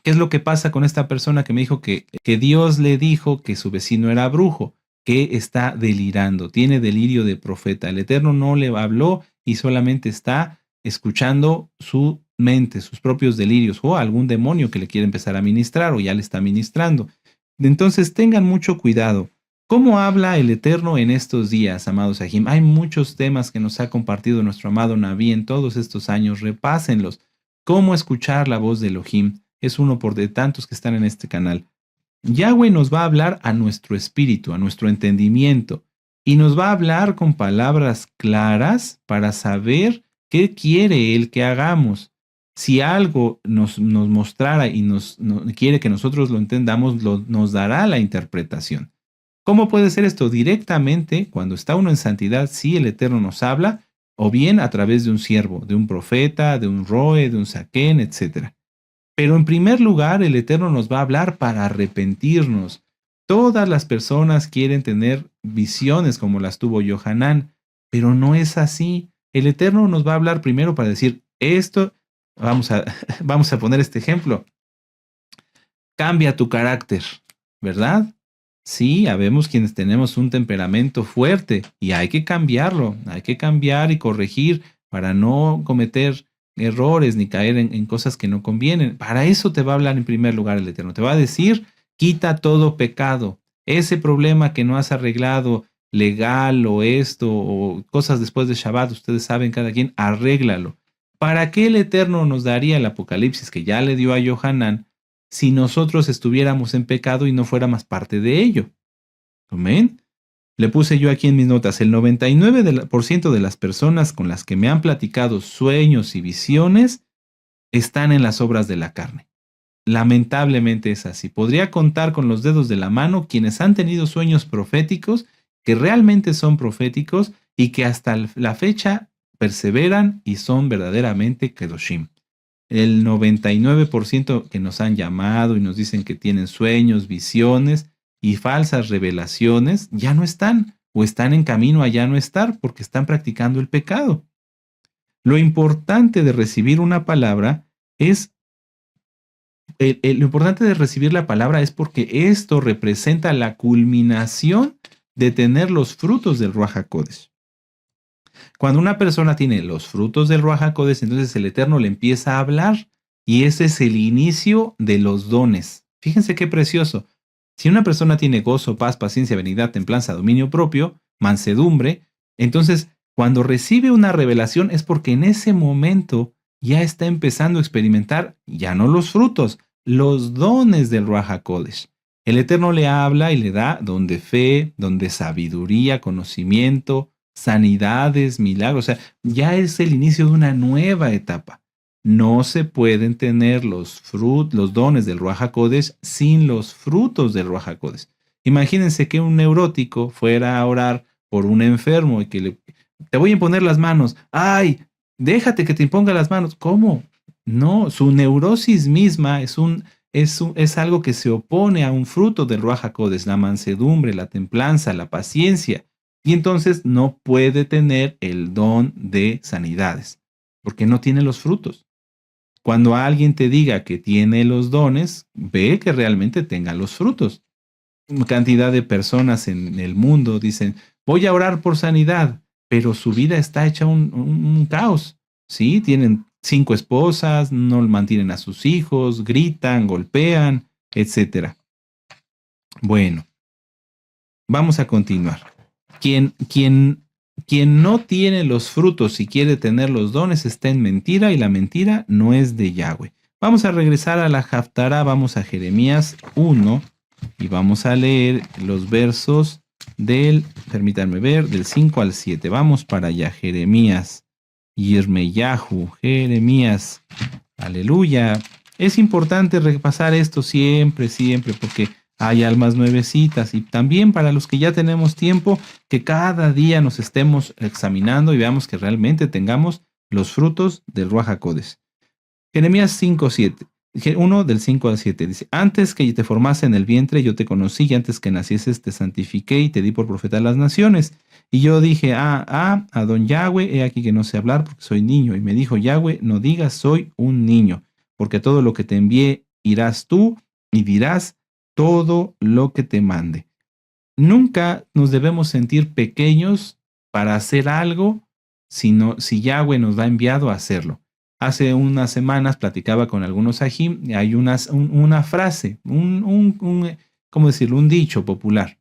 ¿Qué es lo que pasa con esta persona que me dijo que Dios le dijo que su vecino era brujo, que está delirando, tiene delirio de profeta? El Eterno no le habló y solamente está escuchando su mente, sus propios delirios, o algún demonio que le quiere empezar a ministrar o ya le está ministrando. Entonces tengan mucho cuidado. ¿Cómo habla el Eterno en estos días, amados Sahim? Hay muchos temas que nos ha compartido nuestro amado Naví en todos estos años. Repásenlos. ¿Cómo escuchar la voz de Elohim? Es uno por de tantos que están en este canal. Yahweh nos va a hablar a nuestro espíritu, a nuestro entendimiento, y nos va a hablar con palabras claras para saber qué quiere Él que hagamos. Si algo nos mostrara y quiere que nosotros lo entendamos, nos dará la interpretación. ¿Cómo puede ser esto? Directamente, cuando está uno en santidad, sí el Eterno nos habla, o bien a través de un siervo, de un profeta, de un roe, de un saquén, etc. Pero en primer lugar, el Eterno nos va a hablar para arrepentirnos. Todas las personas quieren tener visiones como las tuvo Yohanan, pero no es así. El Eterno nos va a hablar primero para decir, esto, vamos a poner este ejemplo. Cambia tu carácter, ¿verdad? Sí, habemos quienes tenemos un temperamento fuerte y hay que cambiarlo, hay que cambiar y corregir para no cometer errores ni caer en cosas que no convienen. Para eso te va a hablar en primer lugar el Eterno. Te va a decir, quita todo pecado. Ese problema que no has arreglado legal o esto o cosas después de Shabbat, ustedes saben cada quien, arréglalo. ¿Para qué el Eterno nos daría el Apocalipsis que ya le dio a Yohanan si nosotros estuviéramos en pecado y no fuéramos parte de ello? Amén. Le puse yo aquí en mis notas, el 99% de las personas con las que me han platicado sueños y visiones están en las obras de la carne. Lamentablemente es así. Podría contar con los dedos de la mano quienes han tenido sueños proféticos, que realmente son proféticos y que hasta la fecha perseveran y son verdaderamente Kedoshim. El 99% que nos han llamado y nos dicen que tienen sueños, visiones y falsas revelaciones, ya no están o están en camino a ya no estar porque están practicando el pecado. Lo importante de recibir una palabra es lo importante de recibir la palabra es porque esto representa la culminación de tener los frutos del Ruach HaKodesh. Cuando una persona tiene los frutos del Ruach HaKodesh, entonces el Eterno le empieza a hablar y ese es el inicio de los dones. Fíjense qué precioso. Si una persona tiene gozo, paz, paciencia, benignidad, templanza, dominio propio, mansedumbre, entonces cuando recibe una revelación es porque en ese momento ya está empezando a experimentar ya no los frutos, los dones del Ruach HaKodesh. El Eterno le habla y le da don de fe, don de sabiduría, conocimiento, sanidades, milagros. O sea, ya es el inicio de una nueva etapa. No se pueden tener los dones del Ruach HaKodesh sin los frutos del Ruach HaKodesh. Imagínense que un neurótico fuera a orar por un enfermo y que te voy a imponer las manos. ¡Ay! Déjate que te imponga las manos. ¿Cómo? No, su neurosis misma es algo que se opone a un fruto del Ruach HaKodesh, la mansedumbre, la templanza, la paciencia. Y entonces no puede tener el don de sanidades, porque no tiene los frutos. Cuando alguien te diga que tiene los dones, ve que realmente tenga los frutos. Una cantidad de personas en el mundo dicen, voy a orar por sanidad, pero su vida está hecha un caos. ¿Sí? Tienen 5 esposas, no mantienen a sus hijos, gritan, golpean, etc. Bueno, vamos a continuar. Quien no tiene los frutos y quiere tener los dones está en mentira y la mentira no es de Yahweh. Vamos a regresar a la Haftará, vamos a Jeremías 1 y vamos a leer los versos permítanme ver, del 5 al 7. Vamos para allá, Jeremías, Yirmeyahu, Jeremías, aleluya. Es importante repasar esto siempre, porque hay almas nuevecitas y también para los que ya tenemos tiempo, que cada día nos estemos examinando y veamos que realmente tengamos los frutos del Ruach HaKodesh. Jeremías 5:7. 1 del 5 al 7 dice, antes que te formase en el vientre yo te conocí y antes que nacieses te santifiqué y te di por profeta a las naciones. Y yo dije, a don Yahweh, he aquí que no sé hablar porque soy niño. Y me dijo, Yahweh, no digas soy un niño, porque todo lo que te envié irás tú y dirás todo lo que te mande. Nunca nos debemos sentir pequeños para hacer algo si Yahweh nos ha enviado a hacerlo. Hace unas semanas platicaba con algunos ajim y hay una frase, ¿cómo decirlo? Un dicho popular.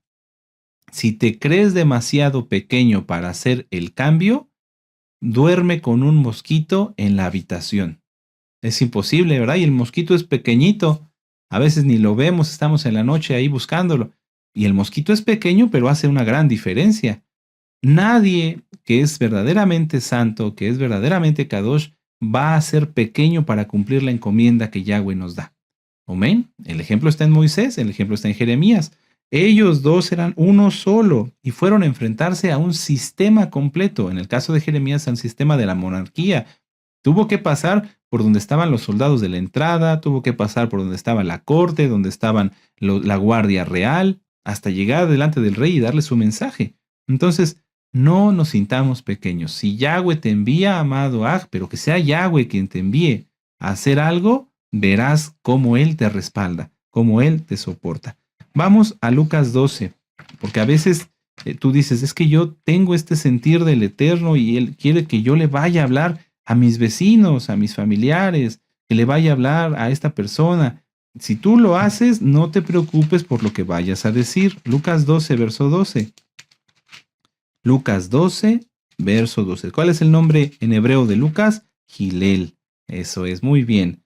Si te crees demasiado pequeño para hacer el cambio, duerme con un mosquito en la habitación. Es imposible, ¿verdad? Y el mosquito es pequeñito. A veces ni lo vemos, estamos en la noche ahí buscándolo. Y el mosquito es pequeño, pero hace una gran diferencia. Nadie que es verdaderamente santo, que es verdaderamente Kadosh, va a ser pequeño para cumplir la encomienda que Yahweh nos da. Amén. El ejemplo está en Moisés, el ejemplo está en Jeremías. Ellos dos eran uno solo y fueron a enfrentarse a un sistema completo. En el caso de Jeremías, al sistema de la monarquía. Tuvo que pasar por donde estaban los soldados de la entrada, tuvo que pasar por donde estaba la corte, donde estaban la guardia real, hasta llegar delante del rey y darle su mensaje. Entonces, no nos sintamos pequeños. Si Yahweh te envía, amado pero que sea Yahweh quien te envíe a hacer algo, verás cómo Él te respalda, cómo Él te soporta. Vamos a Lucas 12, porque a veces tú dices, es que yo tengo este sentir del Eterno y Él quiere que yo le vaya a hablar a mis vecinos, a mis familiares, que le vaya a hablar a esta persona. Si tú lo haces, no te preocupes por lo que vayas a decir. Lucas 12, verso 12. Lucas 12, verso 12. ¿Cuál es el nombre en hebreo de Lucas? Gilel. Eso es, muy bien.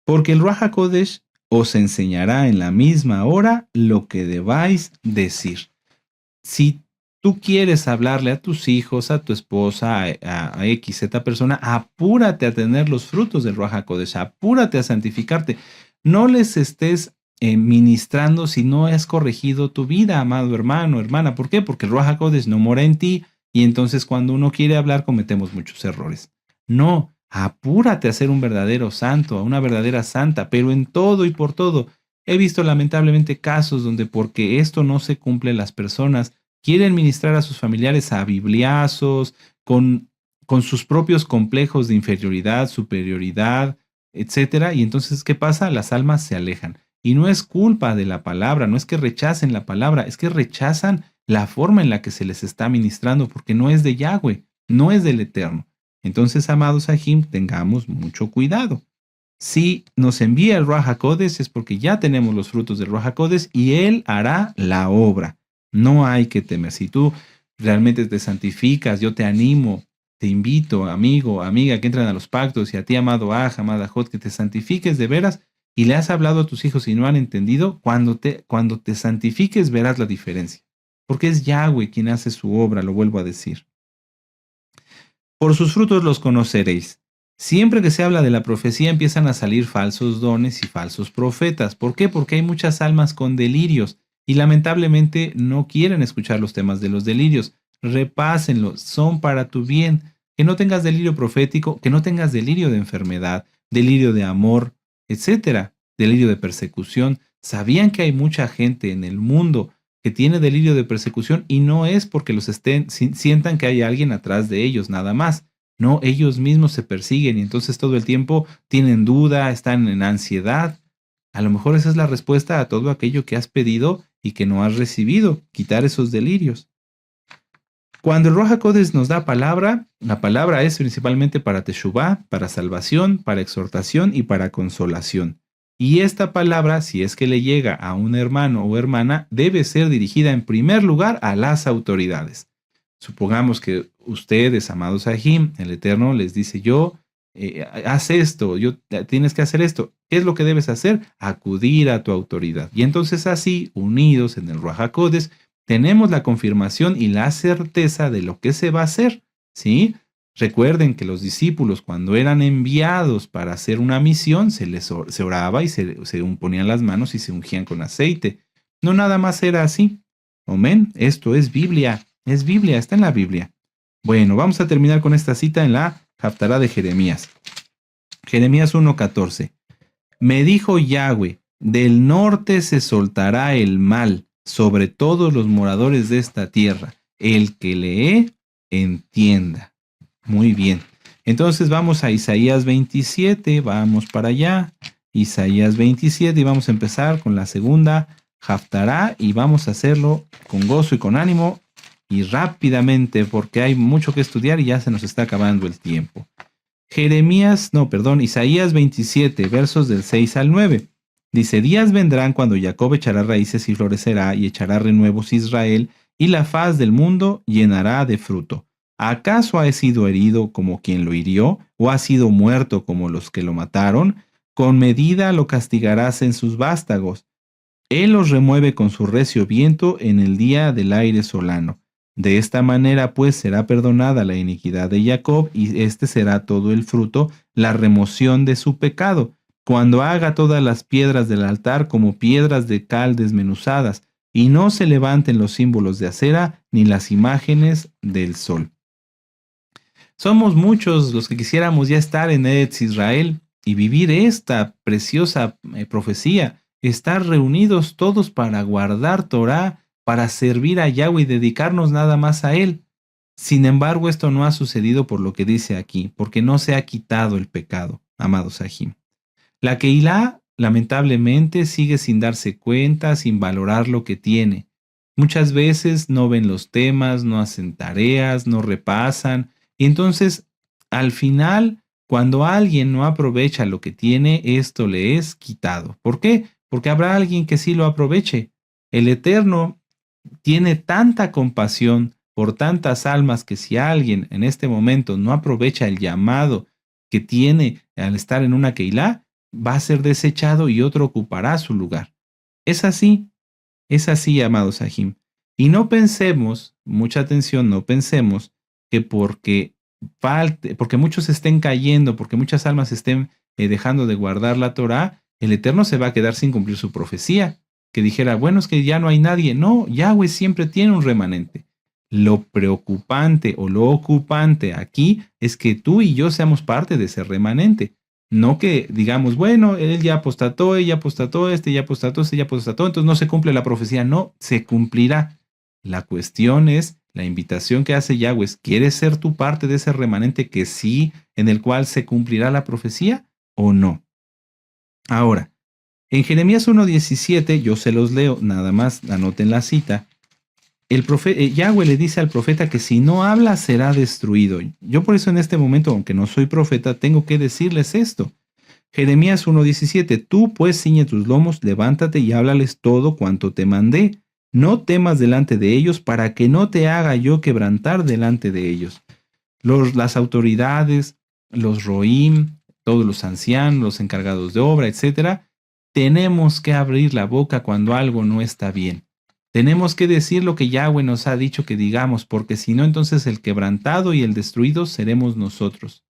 Porque el Ruach HaKodesh os enseñará en la misma hora lo que debáis decir. Si tú quieres hablarle a tus hijos, a tu esposa, a X, Z persona, apúrate a tener los frutos del Ruach HaKodesh, apúrate a santificarte. No les estés ministrando si no has corregido tu vida, amado hermano, hermana. ¿Por qué? Porque el Ruach HaKodesh no mora en ti y entonces cuando uno quiere hablar cometemos muchos errores. No, apúrate a ser un verdadero santo, a una verdadera santa, pero en todo y por todo. He visto lamentablemente casos donde porque esto no se cumple, las personas quieren ministrar a sus familiares a bibliazos, con sus propios complejos de inferioridad, superioridad, etcétera. Y entonces, ¿qué pasa? Las almas se alejan. Y no es culpa de la palabra, no es que rechacen la palabra, es que rechazan la forma en la que se les está ministrando, porque no es de Yahweh, no es del Eterno. Entonces, amados Sahim, tengamos mucho cuidado. Si nos envía el Ruach HaKodesh es porque ya tenemos los frutos del Ruach HaKodesh y Él hará la obra. No hay que temer. Si tú realmente te santificas, yo te animo, te invito, amigo, amiga, que entren a los pactos y a ti, amado Aj, amada Jot, que te santifiques de veras y le has hablado a tus hijos y no han entendido, cuando te santifiques verás la diferencia. Porque es Yahweh quien hace su obra, lo vuelvo a decir. Por sus frutos los conoceréis. Siempre que se habla de la profecía empiezan a salir falsos dones y falsos profetas. ¿Por qué? Porque hay muchas almas con delirios y lamentablemente no quieren escuchar los temas de los delirios. Repásenlos, son para tu bien. Que no tengas delirio profético, que no tengas delirio de enfermedad, delirio de amor, etcétera, delirio de persecución. ¿Sabían que hay mucha gente en el mundo que tiene delirio de persecución y no es porque los sientan que hay alguien atrás de ellos, nada más? No, ellos mismos se persiguen y entonces todo el tiempo tienen duda, están en ansiedad. A lo mejor esa es la respuesta a todo aquello que has pedido y que no has recibido, quitar esos delirios. Cuando el Ruach HaKodesh nos da palabra, la palabra es principalmente para Teshuvá, para salvación, para exhortación y para consolación. Y esta palabra, si es que le llega a un hermano o hermana, debe ser dirigida en primer lugar a las autoridades. Supongamos que ustedes, amados Sahim, el Eterno les dice, haz esto, tienes que hacer esto. ¿Qué es lo que debes hacer? Acudir a tu autoridad. Y entonces así, unidos en el Ruach HaKodesh, tenemos la confirmación y la certeza de lo que se va a hacer, ¿sí? Recuerden que los discípulos, cuando eran enviados para hacer una misión, se oraba y se ponían las manos y se ungían con aceite. No nada más era así. Amén. Esto es Biblia, está en la Biblia. Bueno, vamos a terminar con esta cita en la Haftará de Jeremías. Jeremías 1:14. Me dijo Yahweh, del norte se soltará el mal sobre todos los moradores de esta tierra. El que lee, entienda. Muy bien. Entonces vamos a Isaías 27, vamos para allá. Isaías 27 y vamos a empezar con la segunda Haftará y vamos a hacerlo con gozo y con ánimo y rápidamente porque hay mucho que estudiar y ya se nos está acabando el tiempo. Isaías 27, versos del 6 al 9. Dice, días vendrán cuando Jacob echará raíces y florecerá y echará renuevos Israel y la faz del mundo llenará de fruto. ¿Acaso ha sido herido como quien lo hirió o ha sido muerto como los que lo mataron? Con medida lo castigarás en sus vástagos. Él los remueve con su recio viento en el día del aire solano. De esta manera, pues, será perdonada la iniquidad de Jacob, y este será todo el fruto, la remoción de su pecado, cuando haga todas las piedras del altar como piedras de cal desmenuzadas, y no se levanten los símbolos de acera ni las imágenes del sol. Somos muchos los que quisiéramos ya estar en Eretz Israel y vivir esta preciosa profecía, estar reunidos todos para guardar Torah, para servir a Yahweh y dedicarnos nada más a Él. Sin embargo, esto no ha sucedido por lo que dice aquí, porque no se ha quitado el pecado, amados Sahim. La Keilah, lamentablemente, sigue sin darse cuenta, sin valorar lo que tiene. Muchas veces no ven los temas, no hacen tareas, no repasan, y entonces, al final, cuando alguien no aprovecha lo que tiene, esto le es quitado. ¿Por qué? Porque habrá alguien que sí lo aproveche. El Eterno tiene tanta compasión por tantas almas que si alguien en este momento no aprovecha el llamado que tiene al estar en una Keilah, va a ser desechado y otro ocupará su lugar. Es así, amado Sahim. Y no pensemos, mucha atención, no pensemos que porque muchos estén cayendo, porque muchas almas estén dejando de guardar la Torá, el Eterno se va a quedar sin cumplir su profecía, que dijera, bueno, es que ya no hay nadie. No, Yahweh siempre tiene un remanente. Lo preocupante o lo ocupante aquí es que tú y yo seamos parte de ese remanente. No que digamos, bueno, él ya apostató, ella apostató, este ya apostató, este ya apostató, entonces no se cumple la profecía. No, se cumplirá. La cuestión es, la invitación que hace Yahweh es, ¿quieres ser tu parte de ese remanente que sí, en el cual se cumplirá la profecía o no? Ahora, en Jeremías 1:17, yo se los leo, nada más anoten la cita. Yahweh le dice al profeta que si no habla será destruido. Yo por eso en este momento, aunque no soy profeta, tengo que decirles esto. Jeremías 1:17, tú pues ciñe tus lomos, levántate y háblales todo cuanto te mandé. No temas delante de ellos para que no te haga yo quebrantar delante de ellos. Las autoridades, los roim, todos los ancianos, los encargados de obra, etcétera, tenemos que abrir la boca cuando algo no está bien. Tenemos que decir lo que Yahweh nos ha dicho que digamos, porque si no, entonces el quebrantado y el destruido seremos nosotros.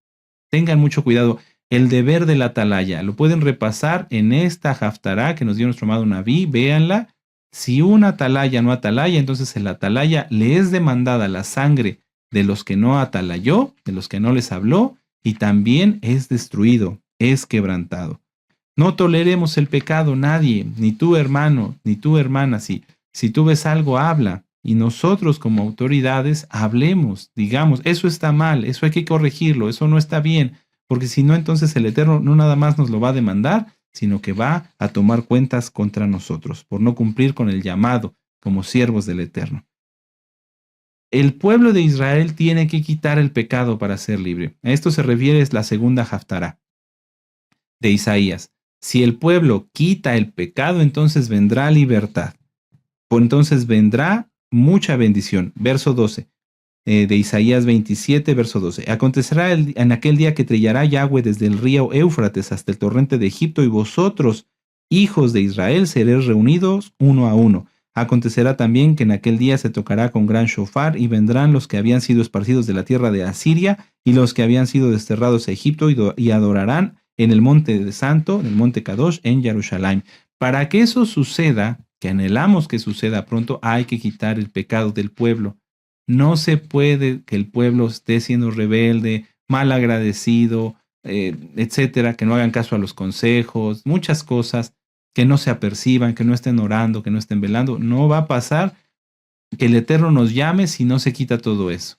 Tengan mucho cuidado. El deber de la atalaya, lo pueden repasar en esta Haftará que nos dio nuestro amado Naví, véanla. Si una atalaya no atalaya, entonces el atalaya le es demandada la sangre de los que no atalayó, de los que no les habló, y también es destruido, es quebrantado. No toleremos el pecado nadie, ni tu hermano, ni tu hermana. Si tú ves algo, habla. Y nosotros como autoridades hablemos, digamos, eso está mal, eso hay que corregirlo, eso no está bien, porque si no, entonces el Eterno no nada más nos lo va a demandar, sino que va a tomar cuentas contra nosotros por no cumplir con el llamado como siervos del Eterno. El pueblo de Israel tiene que quitar el pecado para ser libre. A esto se refiere la segunda Haftará de Isaías. Si el pueblo quita el pecado, entonces vendrá libertad. Por entonces vendrá mucha bendición. Verso 12 de Isaías 27, verso 12. Acontecerá en aquel día que trillará Yahweh desde el río Éufrates hasta el torrente de Egipto, y vosotros, hijos de Israel, seréis reunidos uno a uno. Acontecerá también que en aquel día se tocará con gran shofar, y vendrán los que habían sido esparcidos de la tierra de Asiria y los que habían sido desterrados a Egipto, y adorarán en el monte de Santo, en el monte Kadosh, en Jerusalén. Para que eso suceda, que anhelamos que suceda pronto, hay que quitar el pecado del pueblo. No se puede que el pueblo esté siendo rebelde, mal agradecido, etcétera, que no hagan caso a los consejos, muchas cosas, que no se aperciban, que no estén orando, que no estén velando. No va a pasar que el Eterno nos llame si no se quita todo eso.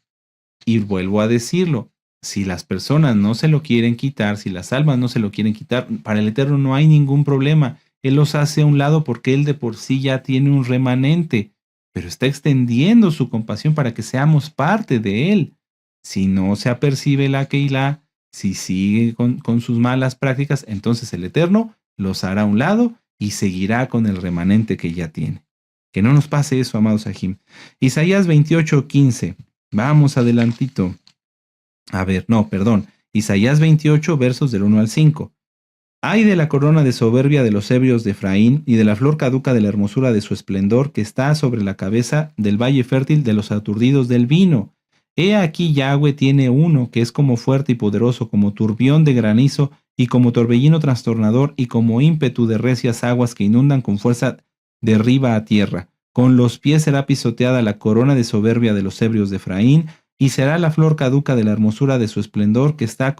Y vuelvo a decirlo, si las personas no se lo quieren quitar, si las almas no se lo quieren quitar, para el Eterno no hay ningún problema. Él los hace a un lado porque Él de por sí ya tiene un remanente, pero está extendiendo su compasión para que seamos parte de Él. Si no se apercibe la Keilah, si sigue con sus malas prácticas, entonces el Eterno los hará a un lado y seguirá con el remanente que ya tiene. Que no nos pase eso, amados Sahim. Isaías 28:15. Vamos adelantito. A ver, no, perdón. Isaías 28, versos del 1 al 5. Ay de la corona de soberbia de los ebrios de Efraín y de la flor caduca de la hermosura de su esplendor que está sobre la cabeza del valle fértil de los aturdidos del vino. He aquí Yahweh tiene uno que es como fuerte y poderoso, como turbión de granizo y como torbellino trastornador y como ímpetu de recias aguas que inundan con fuerza de arriba a tierra. Con los pies será pisoteada la corona de soberbia de los ebrios de Efraín, y será la flor caduca de la hermosura de su esplendor que está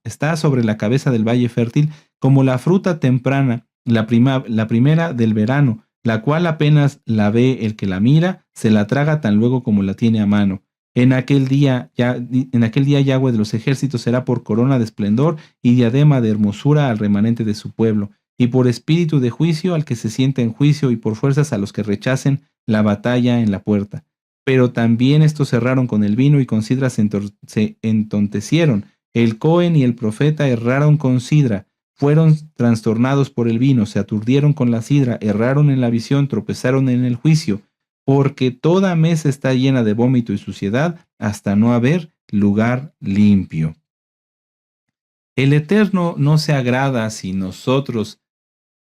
está sobre la cabeza del valle fértil, como la fruta temprana, la primera del verano, la cual apenas la ve el que la mira, se la traga tan luego como la tiene a mano. En aquel día Yahweh de los ejércitos será por corona de esplendor y diadema de hermosura al remanente de su pueblo, y por espíritu de juicio al que se sienta en juicio, y por fuerzas a los que rechacen la batalla en la puerta. Pero también estos cerraron con el vino y con sidra se entontecieron. El Cohen y el profeta erraron con sidra, fueron trastornados por el vino, se aturdieron con la sidra, erraron en la visión, tropezaron en el juicio, porque toda mesa está llena de vómito y suciedad, hasta no haber lugar limpio. El Eterno no se agrada si nosotros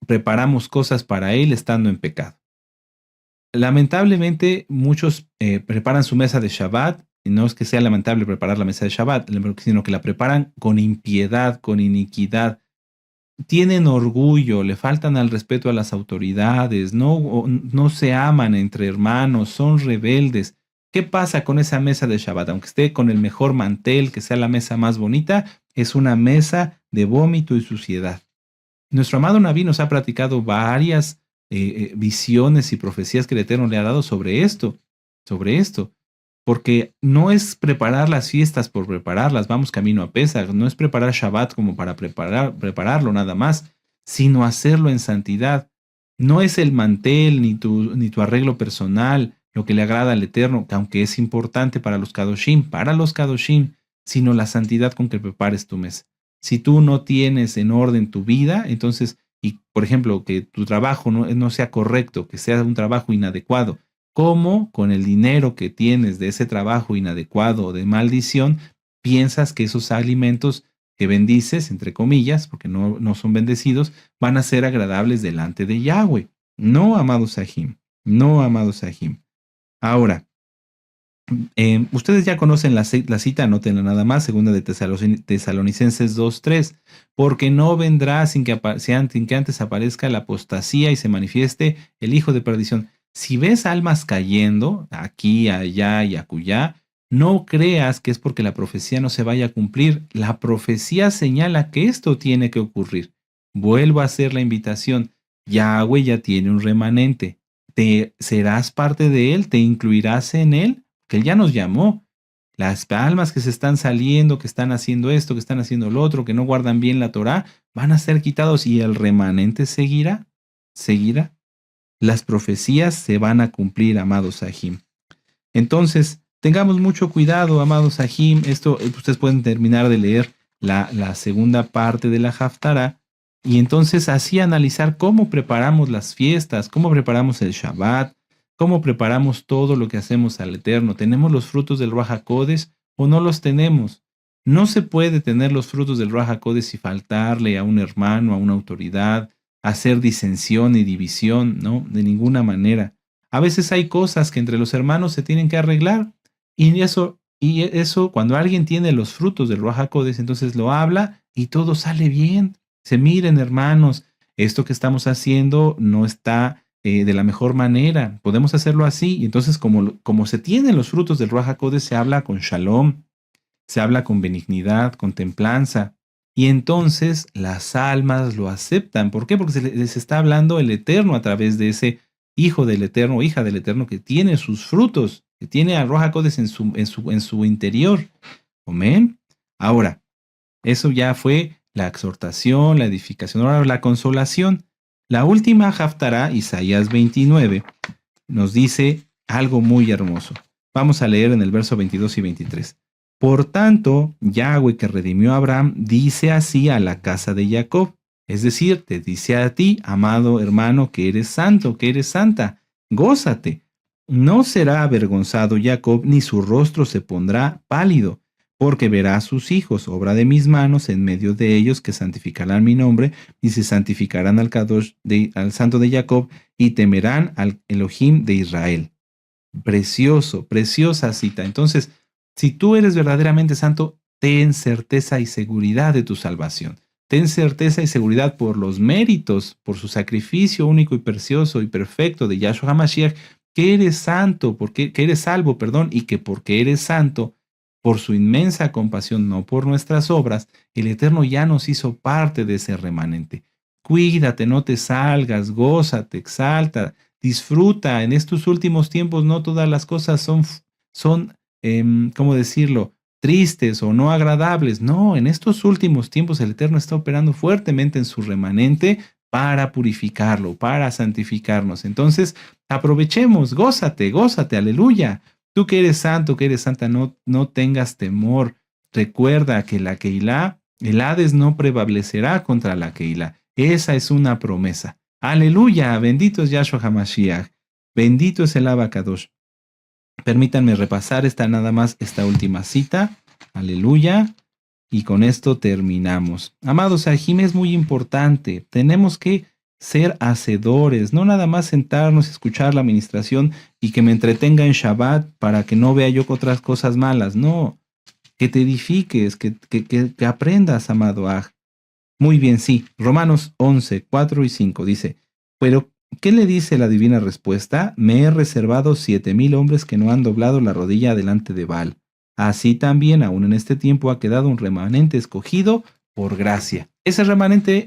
preparamos cosas para Él estando en pecado. Lamentablemente, muchos preparan su mesa de Shabbat, y no es que sea lamentable preparar la mesa de Shabbat, sino que la preparan con impiedad, con iniquidad. Tienen orgullo, le faltan al respeto a las autoridades, no se aman entre hermanos, son rebeldes. ¿Qué pasa con esa mesa de Shabbat? Aunque esté con el mejor mantel, que sea la mesa más bonita, es una mesa de vómito y suciedad. Nuestro amado Naví nos ha platicado varias visiones y profecías que el Eterno le ha dado sobre esto, porque no es preparar las fiestas por prepararlas, vamos camino a Pesach, no es preparar Shabbat como para prepararlo nada más, sino hacerlo en santidad. No es el mantel ni tu arreglo personal lo que le agrada al Eterno, que aunque es importante para los Kadoshim, sino la santidad con que prepares tu mesa. Si tú no tienes en orden tu vida, entonces, y por ejemplo, que tu trabajo no sea correcto, que sea un trabajo inadecuado, ¿cómo con el dinero que tienes de ese trabajo inadecuado o de maldición piensas que esos alimentos que bendices, entre comillas, porque no son bendecidos, van a ser agradables delante de Yahweh? No, amados Sahim, no, amados Sahim. Ahora, ustedes ya conocen la cita, anótenla nada más, segunda de Tesalonicenses 2:3, porque no vendrá sin que antes aparezca la apostasía y se manifieste el hijo de perdición. Si ves almas cayendo aquí, allá y acullá, no creas que es porque la profecía no se vaya a cumplir. La profecía señala que esto tiene que ocurrir. Vuelvo a hacer la invitación. Yahweh ya tiene un remanente. ¿Te serás parte de él? ¿Te incluirás en él? Que él ya nos llamó. Las almas que se están saliendo, que están haciendo esto, que están haciendo lo otro, que no guardan bien la Torá, van a ser quitados y el remanente seguirá. Las profecías se van a cumplir, amados Sahim. Entonces, tengamos mucho cuidado, amados Sahim. Esto, ustedes pueden terminar de leer la segunda parte de la Haftará y entonces así analizar cómo preparamos las fiestas, cómo preparamos el Shabbat, cómo preparamos todo lo que hacemos al Eterno. ¿Tenemos los frutos del Ruach HaKodesh o no los tenemos? No se puede tener los frutos del Ruach HaKodesh y faltarle a un hermano, a una autoridad, hacer disensión y división, ¿no? De ninguna manera. A veces hay cosas que entre los hermanos se tienen que arreglar y eso cuando alguien tiene los frutos del Ruach HaKodesh, entonces lo habla y todo sale bien. Se miren, hermanos, esto que estamos haciendo no está de la mejor manera. Podemos hacerlo así. Y entonces, como se tienen los frutos del Ruach HaKodesh, se habla con shalom, se habla con benignidad, con templanza. Y entonces las almas lo aceptan. ¿Por qué? Porque se les está hablando el Eterno a través de ese hijo del Eterno, hija del Eterno, que tiene sus frutos, que tiene al Ruach HaKodesh en su interior. Amén. Ahora, eso ya fue la exhortación, la edificación, ahora la consolación. La última Haftará, Isaías 29, nos dice algo muy hermoso. Vamos a leer en el verso 22 y 23. Por tanto, Yahweh que redimió a Abraham dice así a la casa de Jacob, es decir, te dice a ti, amado hermano, que eres santo, que eres santa, gózate. No será avergonzado Jacob, ni su rostro se pondrá pálido, porque verá a sus hijos, obra de mis manos, en medio de ellos, que santificarán mi nombre, y se santificarán al al Santo de Jacob, y temerán al Elohim de Israel. Precioso, preciosa cita. Entonces, si tú eres verdaderamente santo, ten certeza y seguridad de tu salvación. Ten certeza y seguridad por los méritos, por su sacrificio único y precioso y perfecto de Yahshua HaMashiach, que eres santo, que eres salvo, y que porque eres santo, por su inmensa compasión, no por nuestras obras, el Eterno ya nos hizo parte de ese remanente. Cuídate, no te salgas, gózate, exalta, disfruta. En estos últimos tiempos no todas las cosas son ¿cómo decirlo?, tristes o no agradables. No, en estos últimos tiempos el Eterno está operando fuertemente en su remanente para purificarlo, para santificarnos. Entonces, aprovechemos, gózate, aleluya. Tú que eres santo, que eres santa, no tengas temor. Recuerda que la Keilah, el Hades no prevalecerá contra la Keilah. Esa es una promesa. Aleluya, bendito es Yahshua HaMashiach. Bendito es el Abacadosh. Permítanme repasar esta última cita. Aleluya. Y con esto terminamos. Amados, Sahim, es muy importante. Tenemos que ser hacedores, no nada más sentarnos, escuchar la administración y que me entretenga en Shabbat para que no vea yo otras cosas malas. No, que te edifiques, que aprendas, amado Aj. Muy bien, sí. Romanos 11, 4 y 5 dice, pero ¿qué le dice la divina respuesta? Me he reservado 7,000 hombres que no han doblado la rodilla delante de Baal. Así también, aún en este tiempo, ha quedado un remanente escogido por gracia. De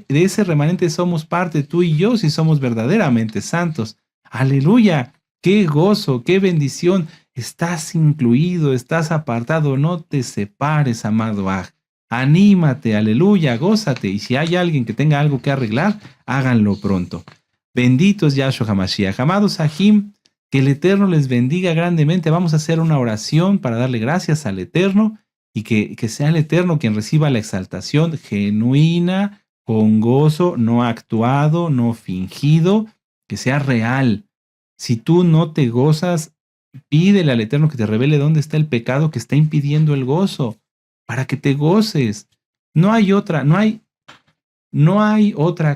ese remanente somos parte tú y yo si somos verdaderamente santos. Aleluya, qué gozo, qué bendición. Estás incluido, estás apartado, no te separes, amado Aj. Anímate, aleluya, gózate. Y si hay alguien que tenga algo que arreglar, háganlo pronto. Bendito es Yahshua HaMashiach. Amados Sahim, que el Eterno les bendiga grandemente. Vamos a hacer una oración para darle gracias al Eterno y que sea el Eterno quien reciba la exaltación genuina, con gozo, no actuado, no fingido, que sea real. Si tú no te gozas, pídele al Eterno que te revele dónde está el pecado que está impidiendo el gozo, para que te goces. No hay otra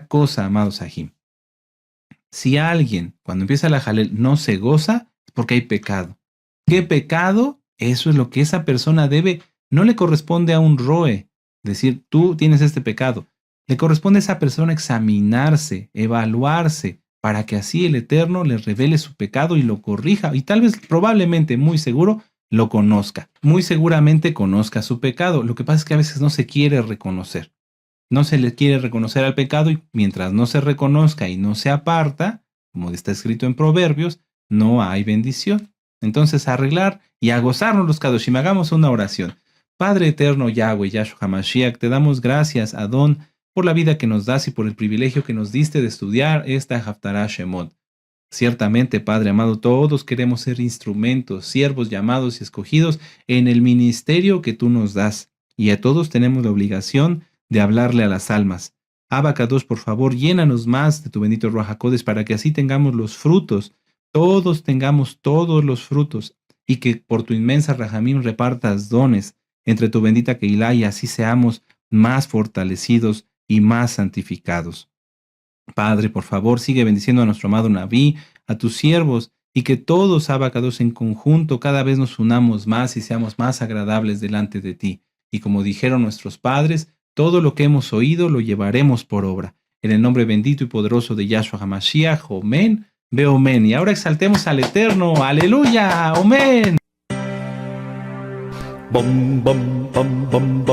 cosa, amados Sahim. Si alguien, cuando empieza la Jalel, no se goza, es porque hay pecado. ¿Qué pecado? Eso es lo que esa persona debe. No le corresponde a un roe decir, tú tienes este pecado. Le corresponde a esa persona examinarse, evaluarse, para que así el Eterno le revele su pecado y lo corrija. Y tal vez, probablemente, muy seguro, lo conozca. Muy seguramente conozca su pecado. Lo que pasa es que a veces no se quiere reconocer. No se le quiere reconocer al pecado y mientras no se reconozca y no se aparta, como está escrito en Proverbios, no hay bendición. Entonces, a arreglar y a gozarnos los Kadoshim, hagamos una oración. Padre eterno Yahweh, Yahshua HaMashiach, te damos gracias, Adón, por la vida que nos das y por el privilegio que nos diste de estudiar esta Haftarah Shemot. Ciertamente, Padre amado, todos queremos ser instrumentos, siervos llamados y escogidos en el ministerio que tú nos das. Y a todos tenemos la obligación de hablarle a las almas. Abba Kadosh, por favor, llénanos más de tu bendito Ruach HaKodesh para que así tengamos los frutos, todos tengamos todos los frutos, y que por tu inmensa Rahamim repartas dones entre tu bendita Keilah y así seamos más fortalecidos y más santificados. Padre, por favor, sigue bendiciendo a nuestro amado Naví, a tus siervos, y que todos, Abba Kadosh, en conjunto cada vez nos unamos más y seamos más agradables delante de ti. Y como dijeron nuestros padres, todo lo que hemos oído lo llevaremos por obra. En el nombre bendito y poderoso de Yahshua HaMashiach, Omen, ve Omen. Y ahora exaltemos al Eterno, aleluya, Omen. Bom, bom, bom, bom, bom.